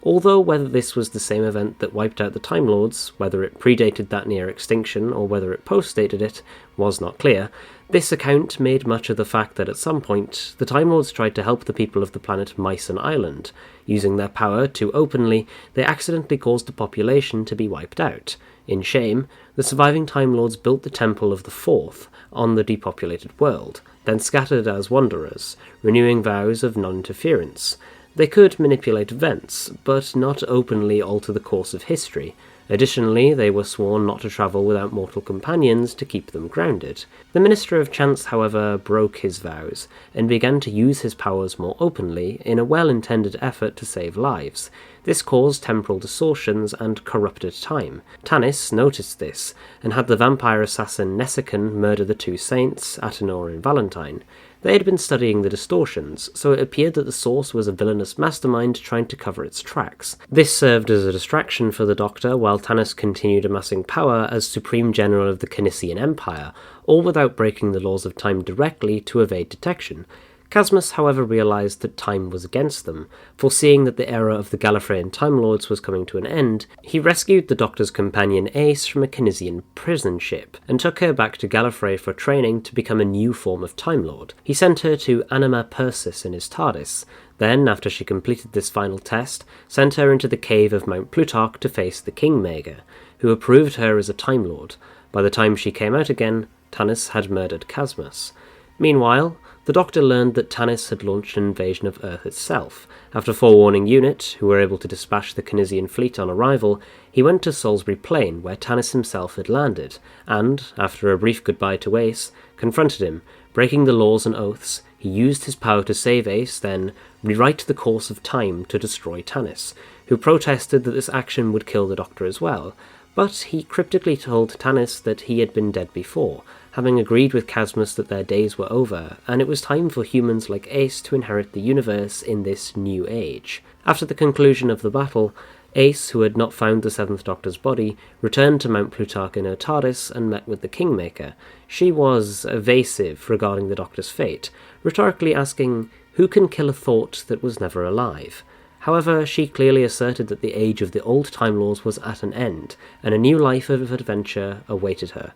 Although whether this was the same event that wiped out the Time Lords, whether it predated that near extinction, or whether it postdated it, was not clear, this account made much of the fact that at some point, the Time Lords tried to help the people of the planet Myson Island. Using their power too openly, they accidentally caused the population to be wiped out. In shame, the surviving Time Lords built the Temple of the Fourth on the depopulated world, then scattered as wanderers, renewing vows of non-interference. They could manipulate events, but not openly alter the course of history. Additionally, they were sworn not to travel without mortal companions to keep them grounded. The Minister of Chance, however, broke his vows, and began to use his powers more openly in a well-intended effort to save lives. This caused temporal distortions and corrupted time. Tanis noticed this, and had the vampire assassin Nessican murder the 2 saints, Atenor and Valentine. They had been studying the distortions, so it appeared that the source was a villainous mastermind trying to cover its tracks. This served as a distraction for the Doctor while Tanis continued amassing power as Supreme General of the Canisian Empire, all without breaking the laws of time directly to evade detection. Casmus, however, realised that time was against them. Foreseeing that the era of the Gallifreyan Time Lords was coming to an end, he rescued the Doctor's companion Ace from a Canisian prison ship, and took her back to Gallifrey for training to become a new form of Time Lord. He sent her to Anima Persis in his TARDIS, then, after she completed this final test, sent her into the cave of Mount Plutarch to face the Kingmaker, who approved her as a Time Lord. By the time she came out again, Tanis had murdered Casmus. Meanwhile, the Doctor learned that Tanis had launched an invasion of Earth itself. After forewarning UNIT, who were able to dispatch the Canisian fleet on arrival, he went to Salisbury Plain, where Tanis himself had landed, and, after a brief goodbye to Ace, confronted him. Breaking the laws and oaths, he used his power to save Ace, then rewrite the course of time to destroy Tanis, who protested that this action would kill the Doctor as well. But he cryptically told Tanis that he had been dead before, having agreed with Casmus that their days were over, and it was time for humans like Ace to inherit the universe in this new age. After the conclusion of the battle, Ace, who had not found the Seventh Doctor's body, returned to Mount Plutarch in her TARDIS and met with the Kingmaker. She was evasive regarding the Doctor's fate, rhetorically asking, "Who can kill a thought that was never alive?" However, she clearly asserted that the age of the old Time Lords was at an end, and a new life of adventure awaited her.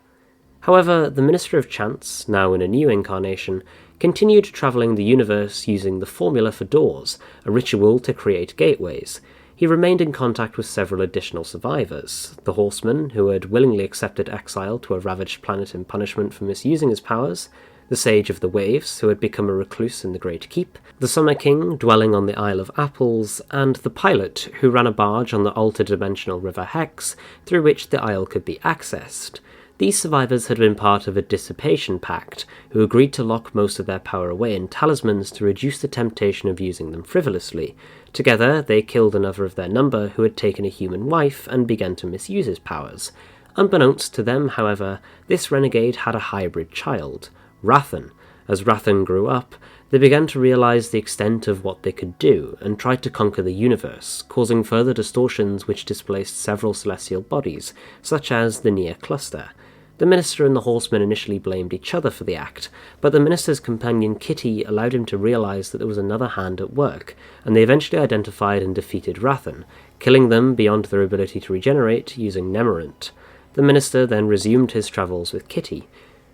However, the Minister of Chance, now in a new incarnation, continued travelling the universe using the formula for doors, a ritual to create gateways. He remained in contact with several additional survivors: the Horseman, who had willingly accepted exile to a ravaged planet in punishment for misusing his powers, the Sage of the Waves, who had become a recluse in the Great Keep, the Summer King, dwelling on the Isle of Apples, and the Pilot, who ran a barge on the altered-dimensional River Hex, through which the Isle could be accessed. These survivors had been part of a dissipation pact, who agreed to lock most of their power away in talismans to reduce the temptation of using them frivolously. Together, they killed another of their number who had taken a human wife and began to misuse his powers. Unbeknownst to them, however, this renegade had a hybrid child, Rathan. As Rathan grew up, they began to realize the extent of what they could do, and tried to conquer the universe, causing further distortions which displaced several celestial bodies, such as the Near Cluster. The Minister and the Horseman initially blamed each other for the act, but the Minister's companion Kitty allowed him to realize that there was another hand at work, and they eventually identified and defeated Rathan, killing them beyond their ability to regenerate using Nemerant. The Minister then resumed his travels with Kitty.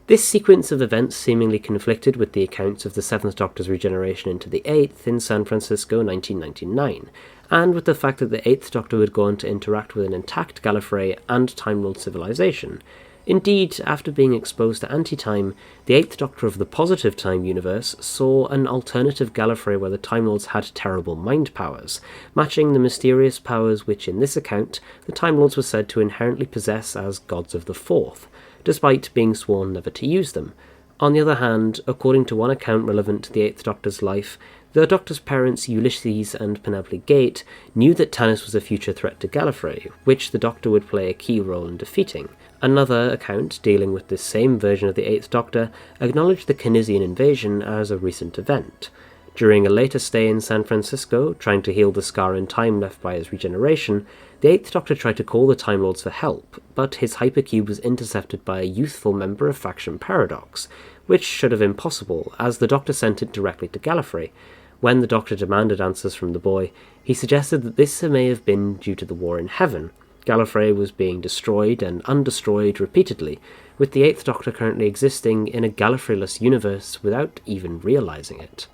This sequence of events seemingly conflicted with the accounts of the Seventh Doctor's regeneration into the Eighth in San Francisco 1999, and with the fact that the Eighth Doctor would go on to interact with an intact Gallifrey and Time Lord civilization. Indeed, after being exposed to anti-time, the Eighth Doctor of the Positive Time universe saw an alternative Gallifrey where the Time Lords had terrible mind powers, matching the mysterious powers which in this account the Time Lords were said to inherently possess as gods of the Fourth, despite being sworn never to use them. On the other hand, according to one account relevant to the Eighth Doctor's life, the Doctor's parents Ulysses and Penelope Gate knew that Tanis was a future threat to Gallifrey, which the Doctor would play a key role in defeating. Another account, dealing with this same version of the Eighth Doctor, acknowledged the Canisian invasion as a recent event. During a later stay in San Francisco, trying to heal the scar in time left by his regeneration, the Eighth Doctor tried to call the Time Lords for help, but his hypercube was intercepted by a youthful member of Faction Paradox, which should have been possible, as the Doctor sent it directly to Gallifrey. When the Doctor demanded answers from the boy, he suggested that this may have been due to the war in Heaven. Gallifrey was being destroyed and undestroyed repeatedly, with the Eighth Doctor currently existing in a Gallifreyless universe without even realizing it.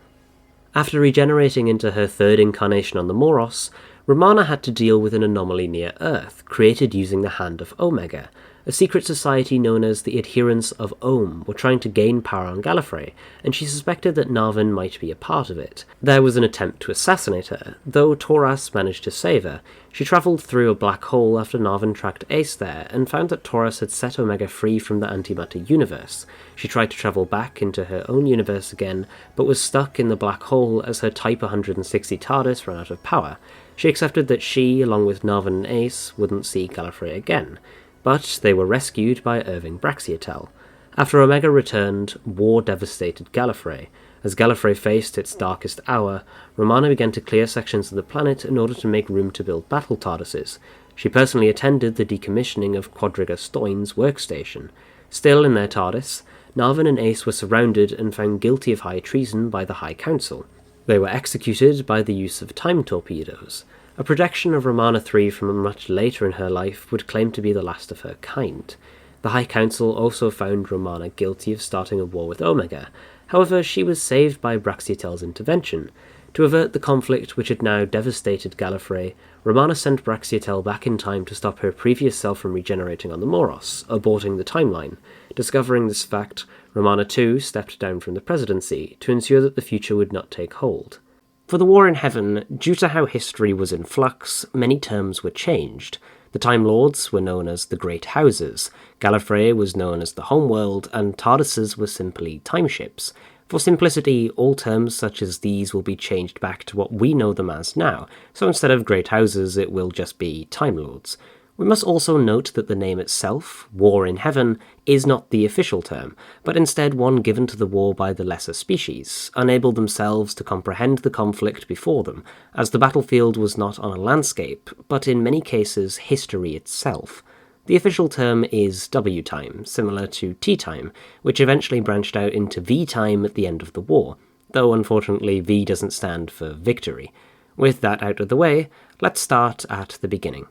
After regenerating into her third incarnation on the Moros, Romana had to deal with an anomaly near Earth, created using the Hand of Omega. A secret society known as the Adherents of Om were trying to gain power on Gallifrey, and she suspected that Narvan might be a part of it. There was an attempt to assassinate her, though Toras managed to save her. She travelled through a black hole after Narvan tracked Ace there, and found that Toras had set Omega free from the antimatter universe. She tried to travel back into her own universe again, but was stuck in the black hole as her Type 160 TARDIS ran out of power. She accepted that she, along with Narvan and Ace, wouldn't see Gallifrey again. But they were rescued by Irving Braxiatel. After Omega returned, war devastated Gallifrey. As Gallifrey faced its darkest hour, Romana began to clear sections of the planet in order to make room to build battle TARDISes. She personally attended the decommissioning of Quadriga Stoine's workstation. Still in their TARDIS, Narvan and Ace were surrounded and found guilty of high treason by the High Council. They were executed by the use of time torpedoes. A projection of Romana 3 from much later in her life would claim to be the last of her kind. The High Council also found Romana guilty of starting a war with Omega. However, she was saved by Braxiatel's intervention. To avert the conflict which had now devastated Gallifrey, Romana sent Braxiatel back in time to stop her previous self from regenerating on the Moros, aborting the timeline. Discovering this fact, Romana too stepped down from the Presidency to ensure that the future would not take hold. For the War in Heaven, due to how history was in flux, many terms were changed. The Time Lords were known as the Great Houses, Gallifrey was known as the Homeworld, and TARDISes were simply timeships. For simplicity, all terms such as these will be changed back to what we know them as now, so instead of Great Houses it will just be Time Lords. We must also note that the name itself, War in Heaven, is not the official term, but instead one given to the war by the lesser species, unable themselves to comprehend the conflict before them, as the battlefield was not on a landscape, but in many cases history itself. The official term is W-time, similar to T-time, which eventually branched out into V-time at the end of the war, though unfortunately V doesn't stand for victory. With that out of the way, let's start at the beginning.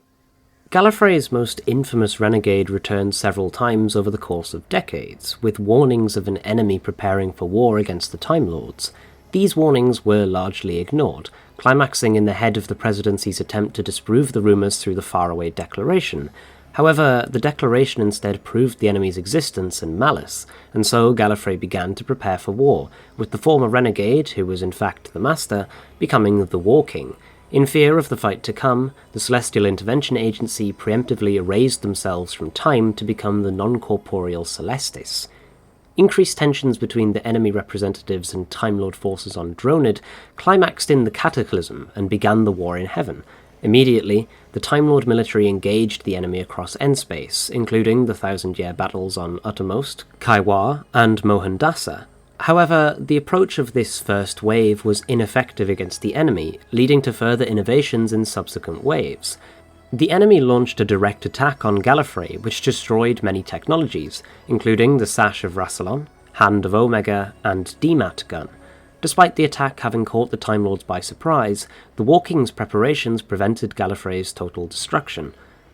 Gallifrey's most infamous renegade returned several times over the course of decades, with warnings of an enemy preparing for war against the Time Lords. These warnings were largely ignored, climaxing in the head of the Presidency's attempt to disprove the rumours through the faraway declaration. However, the declaration instead proved the enemy's existence and malice, and so Gallifrey began to prepare for war, with the former renegade, who was in fact the Master, becoming the War King. In fear of the fight to come, the Celestial Intervention Agency preemptively erased themselves from time to become the non-corporeal Celestis. Increased tensions between the enemy representatives and Time Lord forces on Dronid climaxed in the Cataclysm and began the War in Heaven. Immediately, the Time Lord military engaged the enemy across N-space, including the thousand-year battles on Uttermost, Kaiwa, and Mohandasa. However, the approach of this first wave was ineffective against the enemy, leading to further innovations in subsequent waves. The enemy launched a direct attack on Gallifrey, which destroyed many technologies, including the Sash of Rassilon, Hand of Omega, and DMAT gun. Despite the attack having caught the Time Lords by surprise, the War King's preparations prevented Gallifrey's total destruction.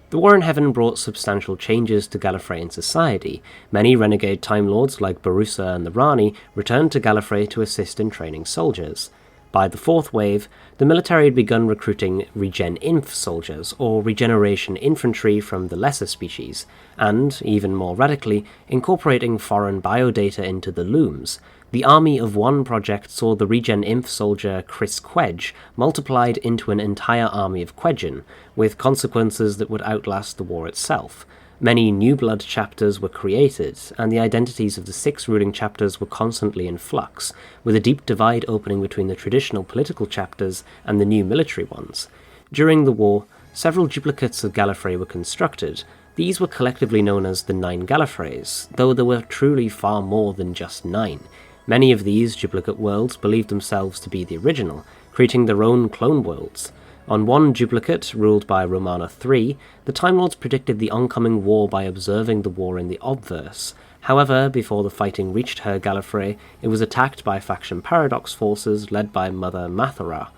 The War in Heaven brought substantial changes to Gallifreyan society. Many renegade Time Lords like Barusa and the Rani returned to Gallifrey to assist in training soldiers. By the fourth wave, the military had begun recruiting Regen-Inf soldiers, or regeneration infantry from the lesser species, and, even more radically, incorporating foreign biodata into the looms. The Army of One project saw the Regen-Inf soldier Chris Quedge multiplied into an entire army of Quedgen, with consequences that would outlast the war itself. Many New Blood chapters were created, and the identities of the 6 ruling chapters were constantly in flux, with a deep divide opening between the traditional political chapters and the new military ones. During the war, several duplicates of Gallifrey were constructed. These were collectively known as the 9 Gallifreys, though there were truly far more than just 9. Many of these duplicate worlds believed themselves to be the original, creating their own clone worlds. On one duplicate, ruled by Romana III, the Time Lords predicted the oncoming war by observing the war in the obverse. However, before the fighting reached her Gallifrey, it was attacked by faction Paradox forces led by Mother Mathara.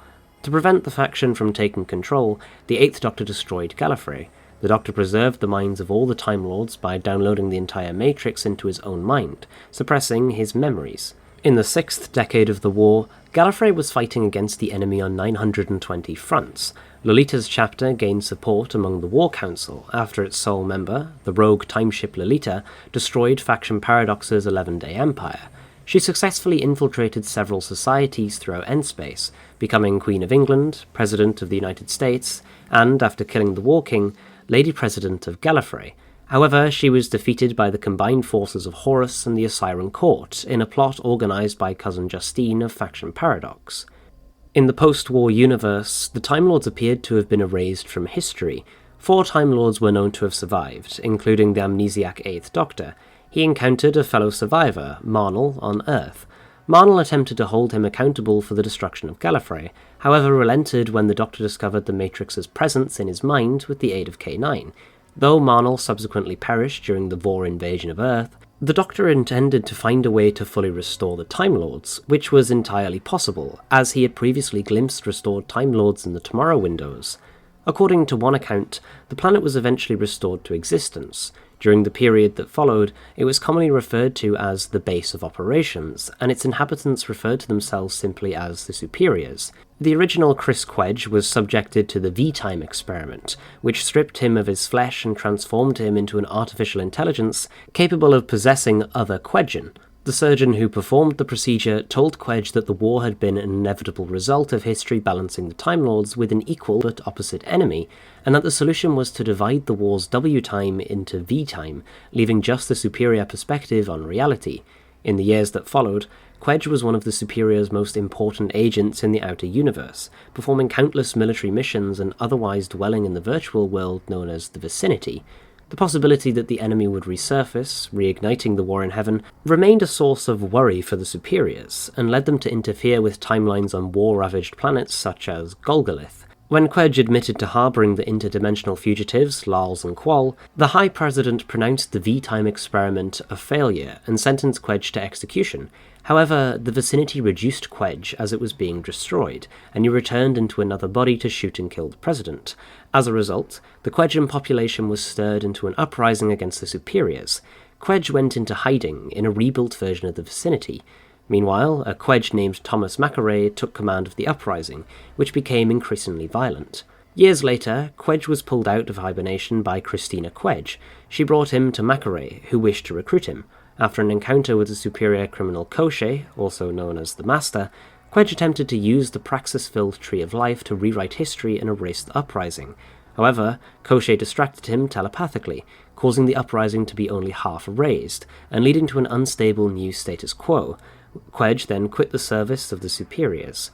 To prevent the faction from taking control, the 8th Doctor destroyed Gallifrey. The Doctor preserved the minds of all the Time Lords by downloading the entire Matrix into his own mind, suppressing his memories. In the 6th decade of the war, Gallifrey was fighting against the enemy on 920 fronts. Lolita's chapter gained support among the War Council after its sole member, the rogue timeship Lolita, destroyed faction Paradox's 11-day empire. She successfully infiltrated several societies throughout N-space, becoming Queen of England, President of the United States, and, after killing the War King, Lady President of Gallifrey. However, she was defeated by the combined forces of Horus and the Osiran Court in a plot organised by Cousin Justine of faction Paradox. In the post-war universe, the Time Lords appeared to have been erased from history. 4 Time Lords were known to have survived, including the amnesiac 8th Doctor. He encountered a fellow survivor, Marnell, on Earth. Marnell attempted to hold him accountable for the destruction of Gallifrey, however relented when the Doctor discovered the Matrix's presence in his mind with the aid of K9. Though Marnell subsequently perished during the Vor invasion of Earth, the Doctor intended to find a way to fully restore the Time Lords, which was entirely possible, as he had previously glimpsed restored Time Lords in the Tomorrow Windows. According to one account, the planet was eventually restored to existence. During the period that followed, it was commonly referred to as the base of operations, and its inhabitants referred to themselves simply as the Superiors. The original Chris Quedge was subjected to the V-Time experiment, which stripped him of his flesh and transformed him into an artificial intelligence capable of possessing other Quedgen. The surgeon who performed the procedure told Quedge that the war had been an inevitable result of history balancing the Time Lords with an equal but opposite enemy, and that the solution was to divide the war's W-time into V-time, leaving just the superior perspective on reality. In the years that followed, Quedge was one of the Superior's most important agents in the outer universe, performing countless military missions and otherwise dwelling in the virtual world known as the Vicinity. The possibility that the enemy would resurface, reigniting the war in heaven, remained a source of worry for the Superiors, and led them to interfere with timelines on war-ravaged planets such as Golgolith. When Quedge admitted to harbouring the interdimensional fugitives, Lals and Qual, the High President pronounced the V-Time experiment a failure and sentenced Quedge to execution. However, the Vicinity reduced Quedge as it was being destroyed, and he returned into another body to shoot and kill the President. As a result, the Quedgian population was stirred into an uprising against the Superiors. Quedge went into hiding in a rebuilt version of the Vicinity. Meanwhile, a Quedge named Thomas Macaray took command of the uprising, which became increasingly violent. Years later, Quedge was pulled out of hibernation by Christina Quedge. She brought him to Macaray, who wished to recruit him. After an encounter with the superior criminal Koshé, also known as the Master, Quedge attempted to use the Praxis-filled Tree of Life to rewrite history and erase the uprising. However, Koshé distracted him telepathically, causing the uprising to be only half erased, and leading to an unstable new status quo. Quedge then quit the service of the Superiors.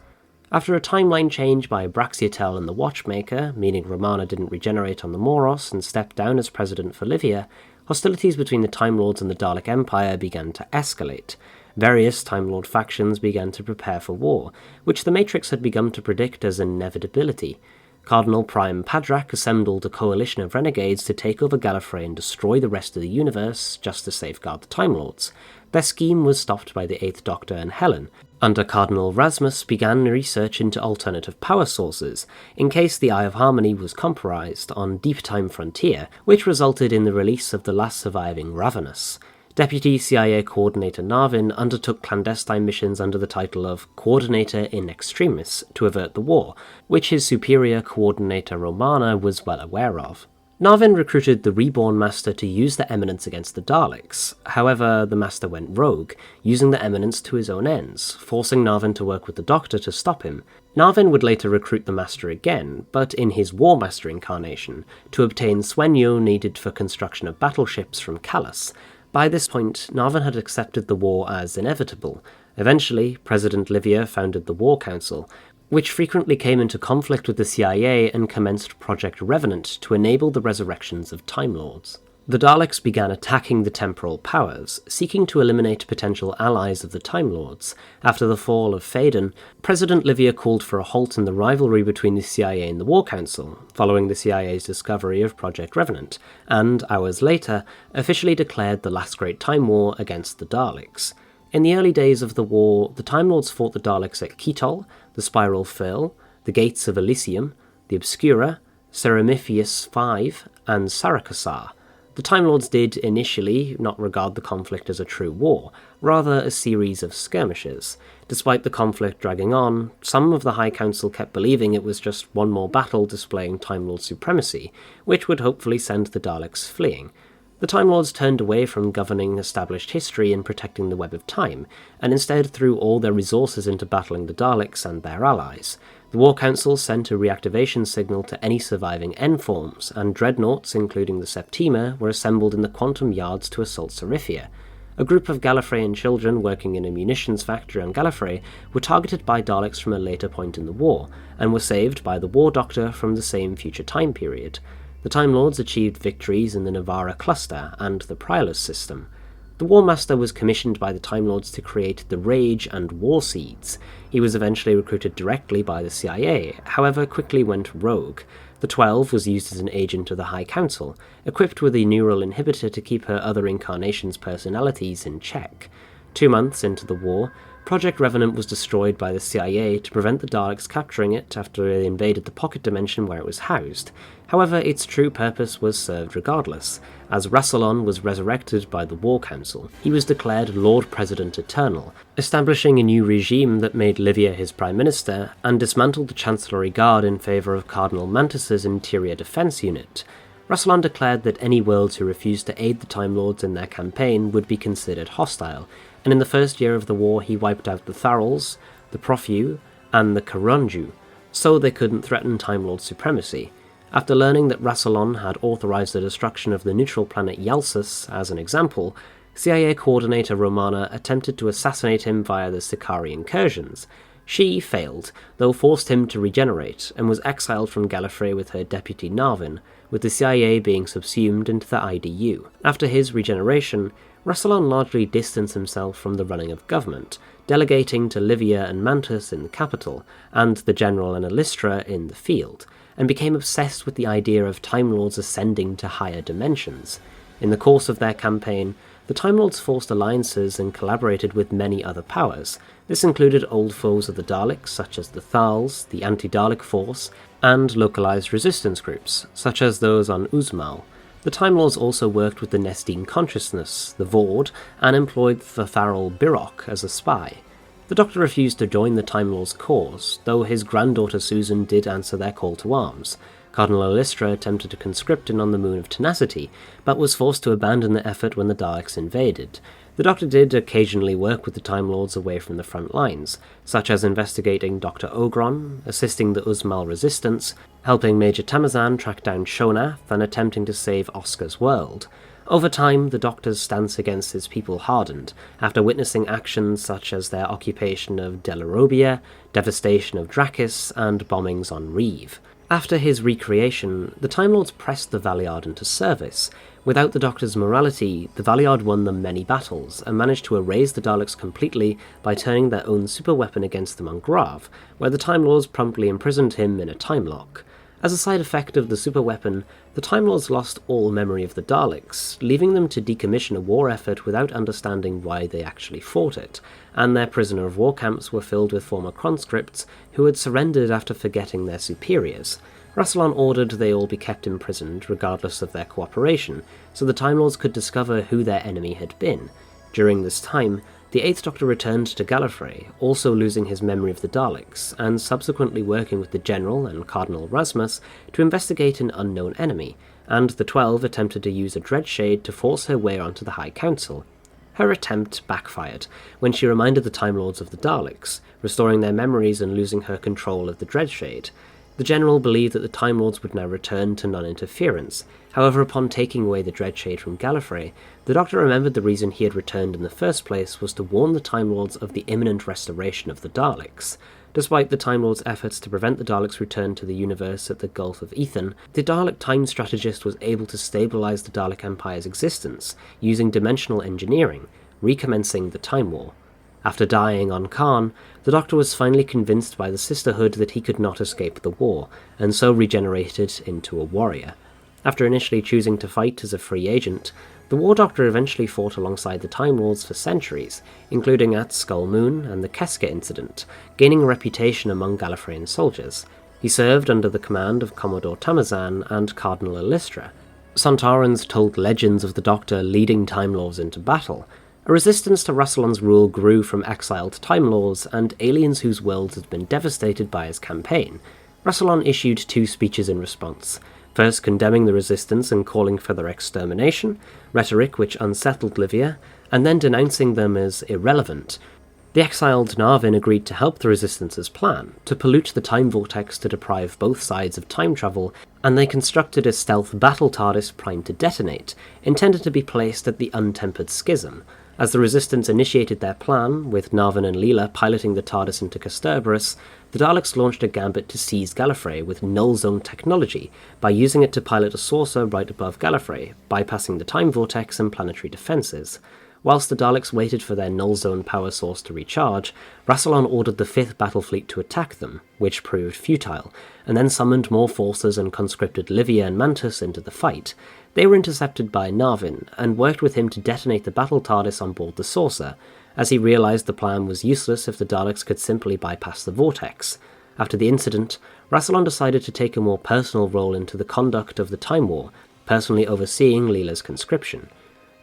After a timeline change by Braxiatel and the Watchmaker, meaning Romana didn't regenerate on the Moros and stepped down as president for Livia, hostilities between the Time Lords and the Dalek Empire began to escalate. Various Time Lord factions began to prepare for war, which the Matrix had begun to predict as an inevitability. Cardinal Prime Padrak assembled a coalition of renegades to take over Gallifrey and destroy the rest of the universe, just to safeguard the Time Lords. Their scheme was stopped by the Eighth Doctor and Helen. Under Cardinal Rasmus began research into alternative power sources, in case the Eye of Harmony was compromised on Deep Time Frontier, which resulted in the release of the last surviving Ravenous. Deputy CIA Coordinator Narvin undertook clandestine missions under the title of Coordinator in Extremis to avert the war, which his superior Coordinator Romana was well aware of. Narvin recruited the Reborn Master to use the Eminence against the Daleks. However, the Master went rogue, using the Eminence to his own ends, forcing Narvin to work with the Doctor to stop him. Narvin would later recruit the Master again, but in his War Master incarnation, to obtain Sueño needed for construction of battleships from Callus. By this point, Narvin had accepted the war as inevitable. Eventually, President Livia founded the War Council, which frequently came into conflict with the CIA and commenced Project Revenant to enable the resurrections of Time Lords. The Daleks began attacking the temporal powers, seeking to eliminate potential allies of the Time Lords. After the fall of Phaedon, President Livia called for a halt in the rivalry between the CIA and the War Council, following the CIA's discovery of Project Revenant, and, hours later, officially declared the last Great Time War against the Daleks. In the early days of the war, the Time Lords fought the Daleks at Kitol, the Spiral Firl, the Gates of Elysium, the Obscura, Ceremithius V, and Sarakasar. The Time Lords did, initially, not regard the conflict as a true war, rather a series of skirmishes. Despite the conflict dragging on, some of the High Council kept believing it was just one more battle displaying Time Lord supremacy, which would hopefully send the Daleks fleeing. The Time Lords turned away from governing established history and protecting the web of time, and instead threw all their resources into battling the Daleks and their allies. The War Council sent a reactivation signal to any surviving N-forms, and dreadnoughts, including the Septima, were assembled in the quantum yards to assault Serifia. A group of Gallifreyan children working in a munitions factory on Gallifrey were targeted by Daleks from a later point in the war, and were saved by the War Doctor from the same future time period. The Time Lords achieved victories in the Navara Cluster and the Prialus system. The War Master was commissioned by the Time Lords to create the Rage and War Seeds. He was eventually recruited directly by the CIA, however quickly went rogue. The 12 was used as an agent of the High Council, equipped with a neural inhibitor to keep her other incarnations' personalities in check. 2 months into the war, Project Revenant was destroyed by the CIA to prevent the Daleks capturing it after they invaded the pocket dimension where it was housed. However, its true purpose was served regardless, as Rassilon was resurrected by the War Council. He was declared Lord President Eternal, establishing a new regime that made Livia his Prime Minister, and dismantled the Chancellery Guard in favour of Cardinal Mantis's Interior Defence Unit. Rassilon declared that any worlds who refused to aid the Time Lords in their campaign would be considered hostile, and in the first year of the war he wiped out the Tharals, the Prophew, and the Karanju, so they couldn't threaten Time Lord supremacy. After learning that Rassilon had authorized the destruction of the neutral planet Yalsus as an example, CIA coordinator Romana attempted to assassinate him via the Sicari incursions. She failed, though forced him to regenerate, and was exiled from Gallifrey with her deputy Narvin, with the CIA being subsumed into the IDU. After his regeneration, Rassilon largely distanced himself from the running of government, delegating to Livia and Mantus in the capital, and the General and Illustra in the field, and became obsessed with the idea of Time Lords ascending to higher dimensions. In the course of their campaign, the Time Lords forced alliances and collaborated with many other powers. This included old foes of the Daleks, such as the Thals, the Anti-Dalek Force, and localized resistance groups, such as those on Uzmal. The Time Lords also worked with the Nestine Consciousness, the Vord, and employed the Tharal Birok as a spy. The Doctor refused to join the Time Lords' cause, though his granddaughter Susan did answer their call to arms. Cardinal Illustra attempted to conscript him on the Moon of Tenacity, but was forced to abandon the effort when the Daleks invaded. The Doctor did occasionally work with the Time Lords away from the front lines, such as investigating Dr. Ogron, assisting the Uzmal resistance, helping Major Tamazan track down Shonath, and attempting to save Oscar's world. Over time, the Doctor's stance against his people hardened, after witnessing actions such as their occupation of Delarobia, devastation of Drakis, and bombings on Reeve. After his recreation, the Time Lords pressed the Valiard into service. Without the Doctor's morality, the Valiard won them many battles, and managed to erase the Daleks completely by turning their own superweapon against them on Grav, where the Time Lords promptly imprisoned him in a time lock. As a side effect of the superweapon, the Time Lords lost all memory of the Daleks, leaving them to decommission a war effort without understanding why they actually fought it, and their prisoner of war camps were filled with former conscripts who had surrendered after forgetting their superiors. Rassilon ordered they all be kept imprisoned, regardless of their cooperation, so the Time Lords could discover who their enemy had been. During this time, the Eighth Doctor returned to Gallifrey, also losing his memory of the Daleks, and subsequently working with the General and Cardinal Rasmus to investigate an unknown enemy, and the 12 attempted to use a Dreadshade to force her way onto the High Council. Her attempt backfired, when she reminded the Time Lords of the Daleks, restoring their memories and losing her control of the Dreadshade. The General believed that the Time Lords would now return to non-interference. However, upon taking away the Dreadshade from Gallifrey, the Doctor remembered the reason he had returned in the first place was to warn the Time Lords of the imminent restoration of the Daleks. Despite the Time Lords' efforts to prevent the Daleks' return to the universe at the Gulf of Ethan, the Dalek time strategist was able to stabilize the Dalek Empire's existence, using dimensional engineering, recommencing the Time War. After dying on Karn, the Doctor was finally convinced by the Sisterhood that he could not escape the war, and so regenerated into a warrior. After initially choosing to fight as a free agent, the War Doctor eventually fought alongside the Time Lords for centuries, including at Skull Moon and the Keska incident, gaining a reputation among Gallifreyan soldiers. He served under the command of Commodore Tamazan and Cardinal Illustra. Sontarans told legends of the Doctor leading Time Lords into battle. A resistance to Rassilon's rule grew from exiled Time Lords and aliens whose worlds had been devastated by his campaign. Rassilon issued 2 speeches in response, first condemning the resistance and calling for their extermination, rhetoric which unsettled Livia, and then denouncing them as irrelevant. The exiled Narvin agreed to help the Resistance's plan, to pollute the time vortex to deprive both sides of time travel, and they constructed a stealth battle TARDIS primed to detonate, intended to be placed at the Untempered Schism. As the Resistance initiated their plan, with Narvin and Leela piloting the TARDIS into Kasterborous, the Daleks launched a gambit to seize Gallifrey with null zone technology by using it to pilot a saucer right above Gallifrey, bypassing the time vortex and planetary defences. Whilst the Daleks waited for their null zone power source to recharge, Rassilon ordered the 5th Battle Fleet to attack them, which proved futile, and then summoned more forces and conscripted Livia and Mantus into the fight. They were intercepted by Narvin, and worked with him to detonate the battle TARDIS on board the saucer, as he realised the plan was useless if the Daleks could simply bypass the vortex. After the incident, Rassilon decided to take a more personal role into the conduct of the Time War, personally overseeing Leela's conscription.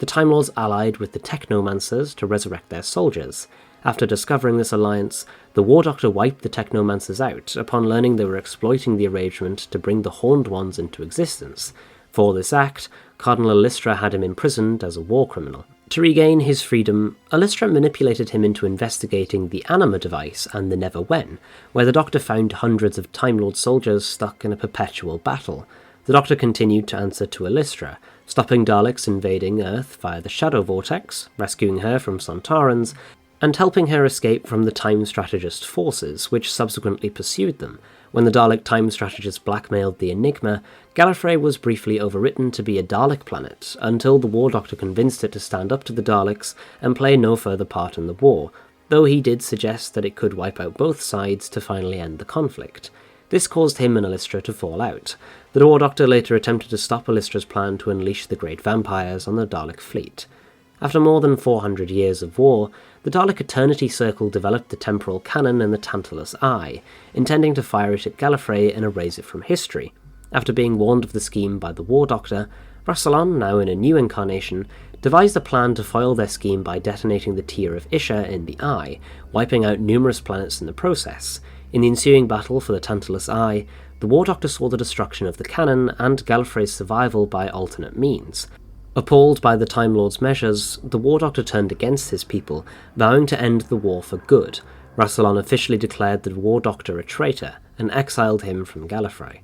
The Time Lords allied with the Technomancers to resurrect their soldiers. After discovering this alliance, the War Doctor wiped the Technomancers out upon learning they were exploiting the arrangement to bring the Horned Ones into existence. For this act, Cardinal Illustra had him imprisoned as a war criminal. To regain his freedom, Illustra manipulated him into investigating the Anima device and the Never When, where the Doctor found hundreds of Time Lord soldiers stuck in a perpetual battle. The Doctor continued to answer to Illustra, stopping Daleks invading Earth via the Shadow Vortex, rescuing her from Sontarans, and helping her escape from the Time Strategist forces, which subsequently pursued them. When the Dalek Time Strategist blackmailed the Enigma, Gallifrey was briefly overwritten to be a Dalek planet, until the War Doctor convinced it to stand up to the Daleks and play no further part in the war, though he did suggest that it could wipe out both sides to finally end the conflict. This caused him and Illustra to fall out. The War Doctor later attempted to stop Illustra's plan to unleash the Great Vampires on the Dalek fleet. After more than 400 years of war, the Dalek Eternity Circle developed the temporal cannon and the Tantalus Eye, intending to fire it at Gallifrey and erase it from history. After being warned of the scheme by the War Doctor, Rassilon, now in a new incarnation, devised a plan to foil their scheme by detonating the Tear of Isha in the Eye, wiping out numerous planets in the process. In the ensuing battle for the Tantalus Eye, the War Doctor saw the destruction of the cannon and Gallifrey's survival by alternate means. Appalled by the Time Lord's measures, the War Doctor turned against his people, vowing to end the war for good. Rassilon officially declared the War Doctor a traitor and exiled him from Gallifrey.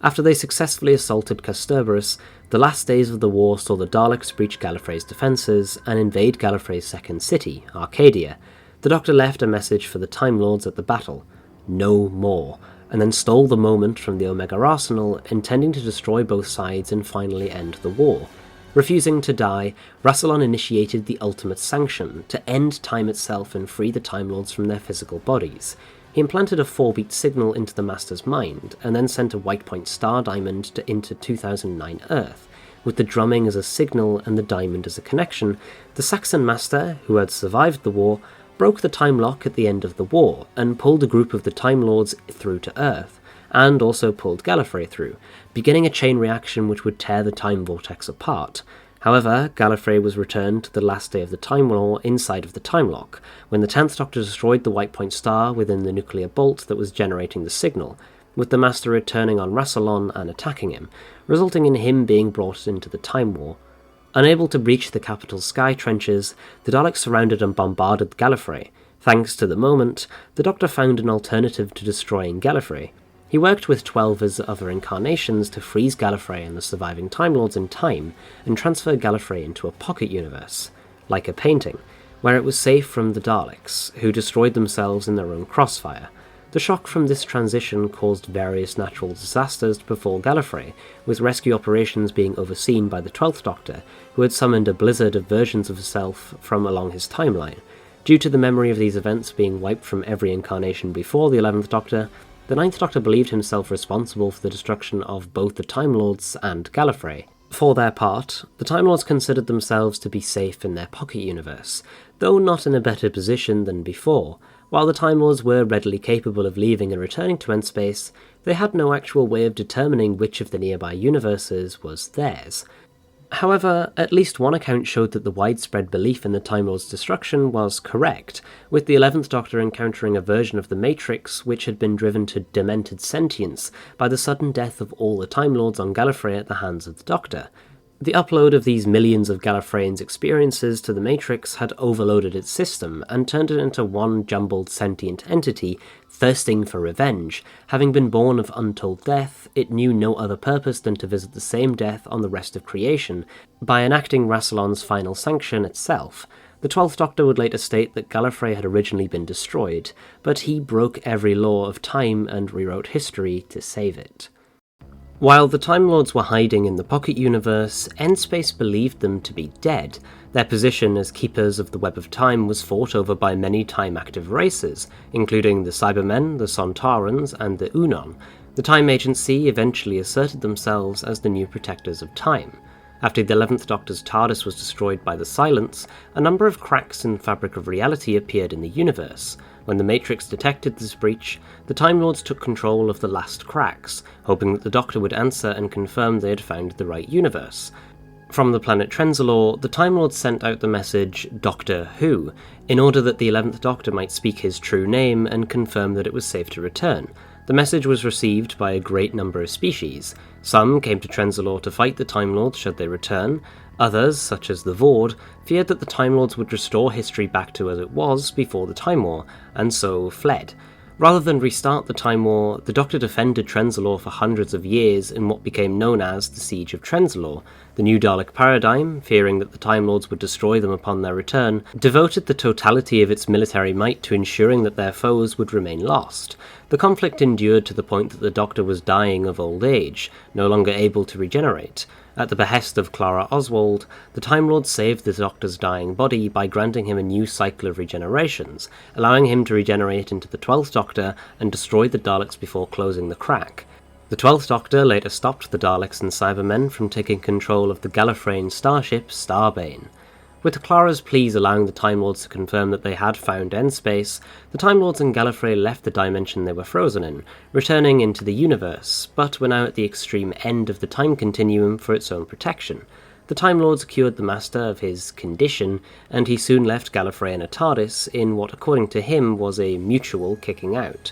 After they successfully assaulted Kasterborous, the last days of the war saw the Daleks breach Gallifrey's defences and invade Gallifrey's second city, Arcadia. The Doctor left a message for the Time Lords at the battle: "No more," and then stole the moment from the Omega Arsenal, intending to destroy both sides and finally end the war. Refusing to die, Rassilon initiated the ultimate sanction, to end time itself and free the Time Lords from their physical bodies. He implanted a 4-beat signal into the Master's mind, and then sent a white point star diamond into 2009 Earth. With the drumming as a signal and the diamond as a connection, the Saxon Master, who had survived the war, broke the time lock at the end of the war, and pulled a group of the Time Lords through to Earth, and also pulled Gallifrey through, beginning a chain reaction which would tear the time vortex apart. However, Gallifrey was returned to the last day of the Time War inside of the time lock, when the 10th Doctor destroyed the white point star within the nuclear bolt that was generating the signal, with the Master returning on Rassilon and attacking him, resulting in him being brought into the Time War. Unable to breach the capital's sky trenches, the Daleks surrounded and bombarded Gallifrey. Thanks to the moment, the Doctor found an alternative to destroying Gallifrey. He worked with 12 of his other incarnations to freeze Gallifrey and the surviving Time Lords in time, and transfer Gallifrey into a pocket universe, like a painting, where it was safe from the Daleks, who destroyed themselves in their own crossfire. The shock from this transition caused various natural disasters to befall Gallifrey, with rescue operations being overseen by the 12th Doctor, who had summoned a blizzard of versions of himself from along his timeline. Due to the memory of these events being wiped from every incarnation before the 11th Doctor, the 9th Doctor believed himself responsible for the destruction of both the Time Lords and Gallifrey. For their part, the Time Lords considered themselves to be safe in their pocket universe, though not in a better position than before. While the Time Lords were readily capable of leaving and returning to N-space, they had no actual way of determining which of the nearby universes was theirs. However, at least one account showed that the widespread belief in the Time Lord's destruction was correct, with the 11th Doctor encountering a version of the Matrix which had been driven to demented sentience by the sudden death of all the Time Lords on Gallifrey at the hands of the Doctor. The upload of these millions of Gallifreyans' experiences to the Matrix had overloaded its system and turned it into one jumbled sentient entity thirsting for revenge. Having been born of untold death, it knew no other purpose than to visit the same death on the rest of creation by enacting Rassilon's final sanction itself. The 12th Doctor would later state that Gallifrey had originally been destroyed, but he broke every law of time and rewrote history to save it. While the Time Lords were hiding in the Pocket Universe, N-Space believed them to be dead. Their position as keepers of the Web of Time was fought over by many time-active races, including the Cybermen, the Sontarans, and the Unon. The Time Agency eventually asserted themselves as the new protectors of time. After the 11th Doctor's TARDIS was destroyed by the Silence, a number of cracks in the fabric of reality appeared in the universe. When the Matrix detected this breach, the Time Lords took control of the last cracks, hoping that the Doctor would answer and confirm they had found the right universe. From the planet Trenzalore, the Time Lords sent out the message Doctor Who, in order that the 11th Doctor might speak his true name and confirm that it was safe to return. The message was received by a great number of species. Some came to Trenzalore to fight the Time Lords should they return. Others, such as the Vord, feared that the Time Lords would restore history back to as it was before the Time War, and so fled. Rather than restart the Time War, the Doctor defended Trenzalore for hundreds of years in what became known as the Siege of Trenzalore. The New Dalek paradigm, fearing that the Time Lords would destroy them upon their return, devoted the totality of its military might to ensuring that their foes would remain lost. The conflict endured to the point that the Doctor was dying of old age, no longer able to regenerate. At the behest of Clara Oswald, the Time Lords saved the Doctor's dying body by granting him a new cycle of regenerations, allowing him to regenerate into the 12th Doctor and destroy the Daleks before closing the crack. The 12th Doctor later stopped the Daleks and Cybermen from taking control of the Gallifreyan starship Starbane. With Clara's pleas allowing the Time Lords to confirm that they had found Endspace, the Time Lords and Gallifrey left the dimension they were frozen in, returning into the universe, but were now at the extreme end of the time continuum for its own protection. The Time Lords cured the Master of his condition, and he soon left Gallifrey in a TARDIS in what, according to him, was a mutual kicking out.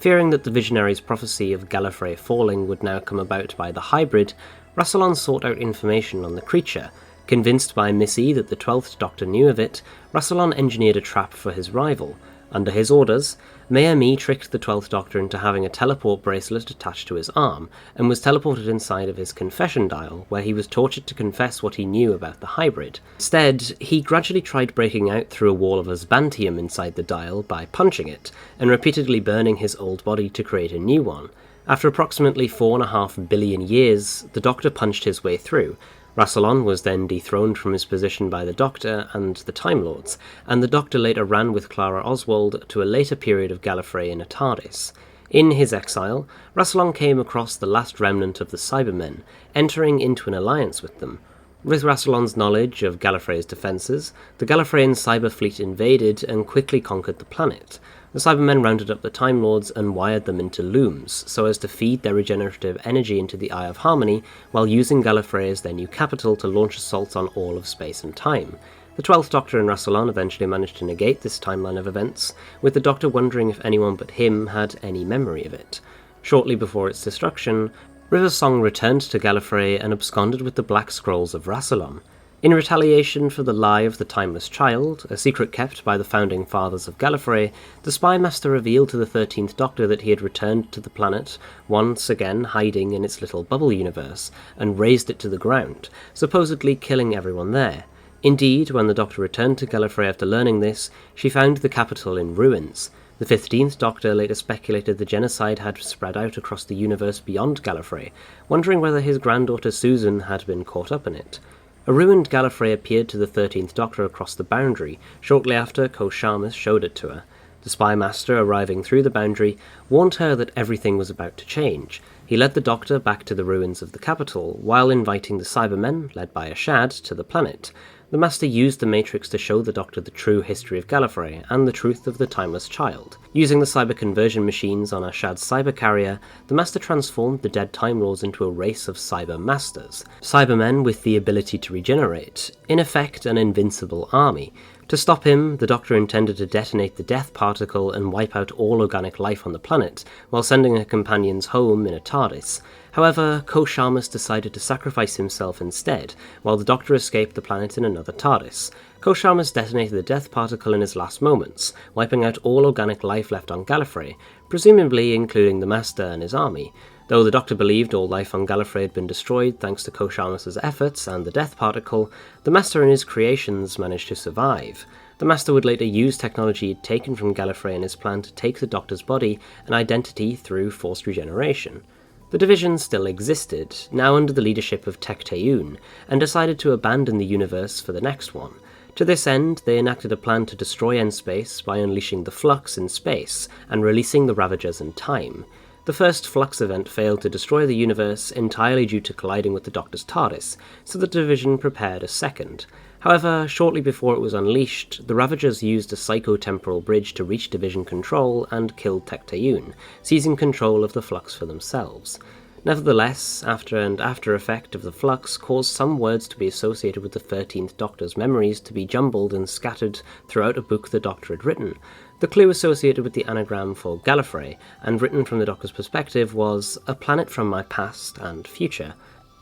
Fearing that the Visionary's prophecy of Gallifrey falling would now come about by the hybrid, Rassilon sought out information on the creature. Convinced by Missy that the 12th Doctor knew of it, Rassilon engineered a trap for his rival. Under his orders, Mayami tricked the 12th Doctor into having a teleport bracelet attached to his arm, and was teleported inside of his confession dial, where he was tortured to confess what he knew about the hybrid. Instead, he gradually tried breaking out through a wall of asbantium inside the dial by punching it, and repeatedly burning his old body to create a new one. After approximately 4.5 billion years, the Doctor punched his way through. Rassilon was then dethroned from his position by the Doctor and the Time Lords, and the Doctor later ran with Clara Oswald to a later period of Gallifrey in a TARDIS. In his exile, Rassilon came across the last remnant of the Cybermen, entering into an alliance with them. With Rassilon's knowledge of Gallifrey's defences, the Gallifreyan cyber fleet invaded and quickly conquered the planet. The Cybermen rounded up the Time Lords and wired them into looms, so as to feed their regenerative energy into the Eye of Harmony, while using Gallifrey as their new capital to launch assaults on all of space and time. The 12th Doctor and Rassilon eventually managed to negate this timeline of events, with the Doctor wondering if anyone but him had any memory of it. Shortly before its destruction, River Song returned to Gallifrey and absconded with the Black Scrolls of Rassilon. In retaliation for the lie of the Timeless Child, a secret kept by the founding fathers of Gallifrey, the Spy Master revealed to the 13th Doctor that he had returned to the planet, once again hiding in its little bubble universe, and razed it to the ground, supposedly killing everyone there. Indeed, when the Doctor returned to Gallifrey after learning this, she found the capital in ruins. The 15th Doctor later speculated the genocide had spread out across the universe beyond Gallifrey, wondering whether his granddaughter Susan had been caught up in it. A ruined Gallifrey appeared to the 13th Doctor across the boundary, shortly after Ko-Sharmus showed it to her. The Spy Master, arriving through the boundary, warned her that everything was about to change. He led the Doctor back to the ruins of the capital, while inviting the Cybermen, led by Ashad, to the planet. The Master used the Matrix to show the Doctor the true history of Gallifrey and the truth of the Timeless Child. Using the cyber conversion machines on Ashad's cyber carrier, the Master transformed the dead Time Lords into a race of Cyber Masters, Cybermen with the ability to regenerate, in effect an invincible army. To stop him, the Doctor intended to detonate the death particle and wipe out all organic life on the planet, while sending her companions home in a TARDIS. However, Ko-Sharmus decided to sacrifice himself instead, while the Doctor escaped the planet in another TARDIS. Ko-Sharmus detonated the death particle in his last moments, wiping out all organic life left on Gallifrey, presumably including the Master and his army. Though the Doctor believed all life on Gallifrey had been destroyed thanks to Ko-Sharmus's efforts and the death particle, the Master and his creations managed to survive. The Master would later use technology he'd taken from Gallifrey in his plan to take the Doctor's body and identity through forced regeneration. The division still existed, now under the leadership of Tecteun, and decided to abandon the universe for the next one. To this end, they enacted a plan to destroy Endspace by unleashing the Flux in space and releasing the Ravagers in time. The first Flux event failed to destroy the universe entirely due to colliding with the Doctor's TARDIS, so the division prepared a second. However, shortly before it was unleashed, the Ravagers used a psycho-temporal bridge to reach division control and killed Tecteun, seizing control of the Flux for themselves. Nevertheless, after effect of the Flux caused some words to be associated with the 13th Doctor's memories to be jumbled and scattered throughout a book the Doctor had written. The clue associated with the anagram for Gallifrey, and written from the Doctor's perspective, was "a planet from my past and future."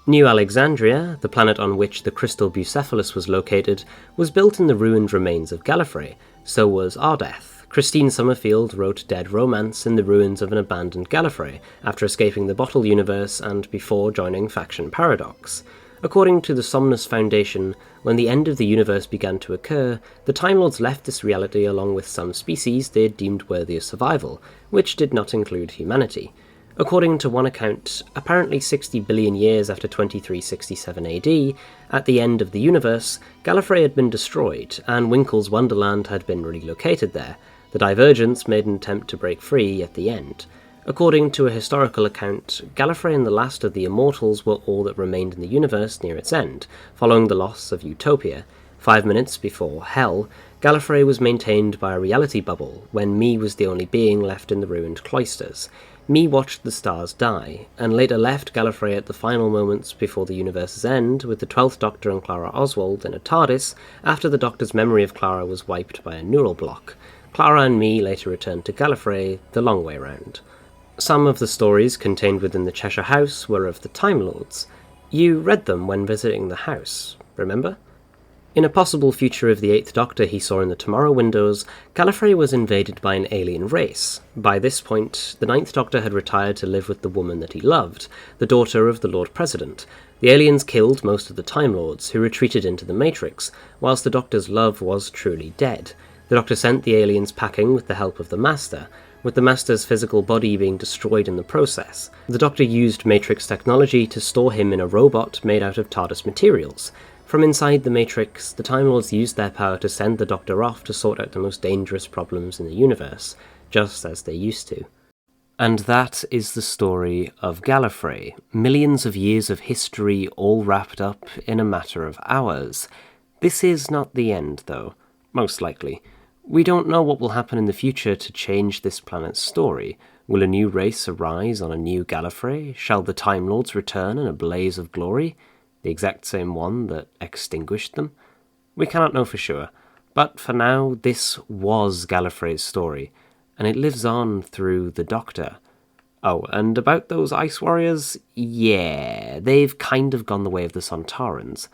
New Alexandria, the planet on which the crystal Bucephalus was located, was built in the ruined remains of Gallifrey. So was Ardeth. Christine Summerfield wrote Dead Romance in the ruins of an abandoned Gallifrey, after escaping the Bottle universe and before joining Faction Paradox. According to the Somnus Foundation, when the end of the universe began to occur, the Time Lords left this reality along with some species they had deemed worthy of survival, which did not include humanity. According to one account, apparently 60 billion years after 2367 AD, at the end of the universe, Gallifrey had been destroyed, and Winkle's Wonderland had been relocated there. The Divergents made an attempt to break free at the end. According to a historical account, Gallifrey and the last of the Immortals were all that remained in the universe near its end, following the loss of Utopia. 5 minutes before Hell, Gallifrey was maintained by a reality bubble, when Me was the only being left in the ruined cloisters. Me watched the stars die, and later left Gallifrey at the final moments before the universe's end with the 12th Doctor and Clara Oswald in a TARDIS after the Doctor's memory of Clara was wiped by a neural block. Clara and Me later returned to Gallifrey the long way round. Some of the stories contained within the Cheshire House were of the Time Lords. You read them when visiting the house, remember? In a possible future of the 8th Doctor he saw in the Tomorrow Windows, Gallifrey was invaded by an alien race. By this point, the 9th Doctor had retired to live with the woman that he loved, the daughter of the Lord President. The aliens killed most of the Time Lords, who retreated into the Matrix, whilst the Doctor's love was truly dead. The Doctor sent the aliens packing with the help of the Master, with the Master's physical body being destroyed in the process. The Doctor used Matrix technology to store him in a robot made out of TARDIS materials. From inside the Matrix, the Time Lords used their power to send the Doctor off to sort out the most dangerous problems in the universe, just as they used to. And that is the story of Gallifrey. Millions of years of history all wrapped up in a matter of hours. This is not the end, though. Most likely. We don't know what will happen in the future to change this planet's story. Will a new race arise on a new Gallifrey? Shall the Time Lords return in a blaze of glory? The exact same one that extinguished them? We cannot know for sure, but for now, this was Gallifrey's story, and it lives on through the Doctor. Oh, and about those Ice Warriors, yeah, they've kind of gone the way of the Sontarans.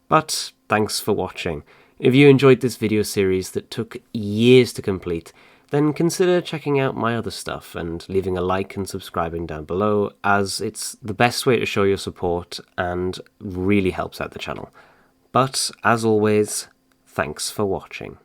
But thanks for watching. If you enjoyed this video series that took years to complete, then consider checking out my other stuff and leaving a like and subscribing down below, as it's the best way to show your support and really helps out the channel. But, as always, thanks for watching.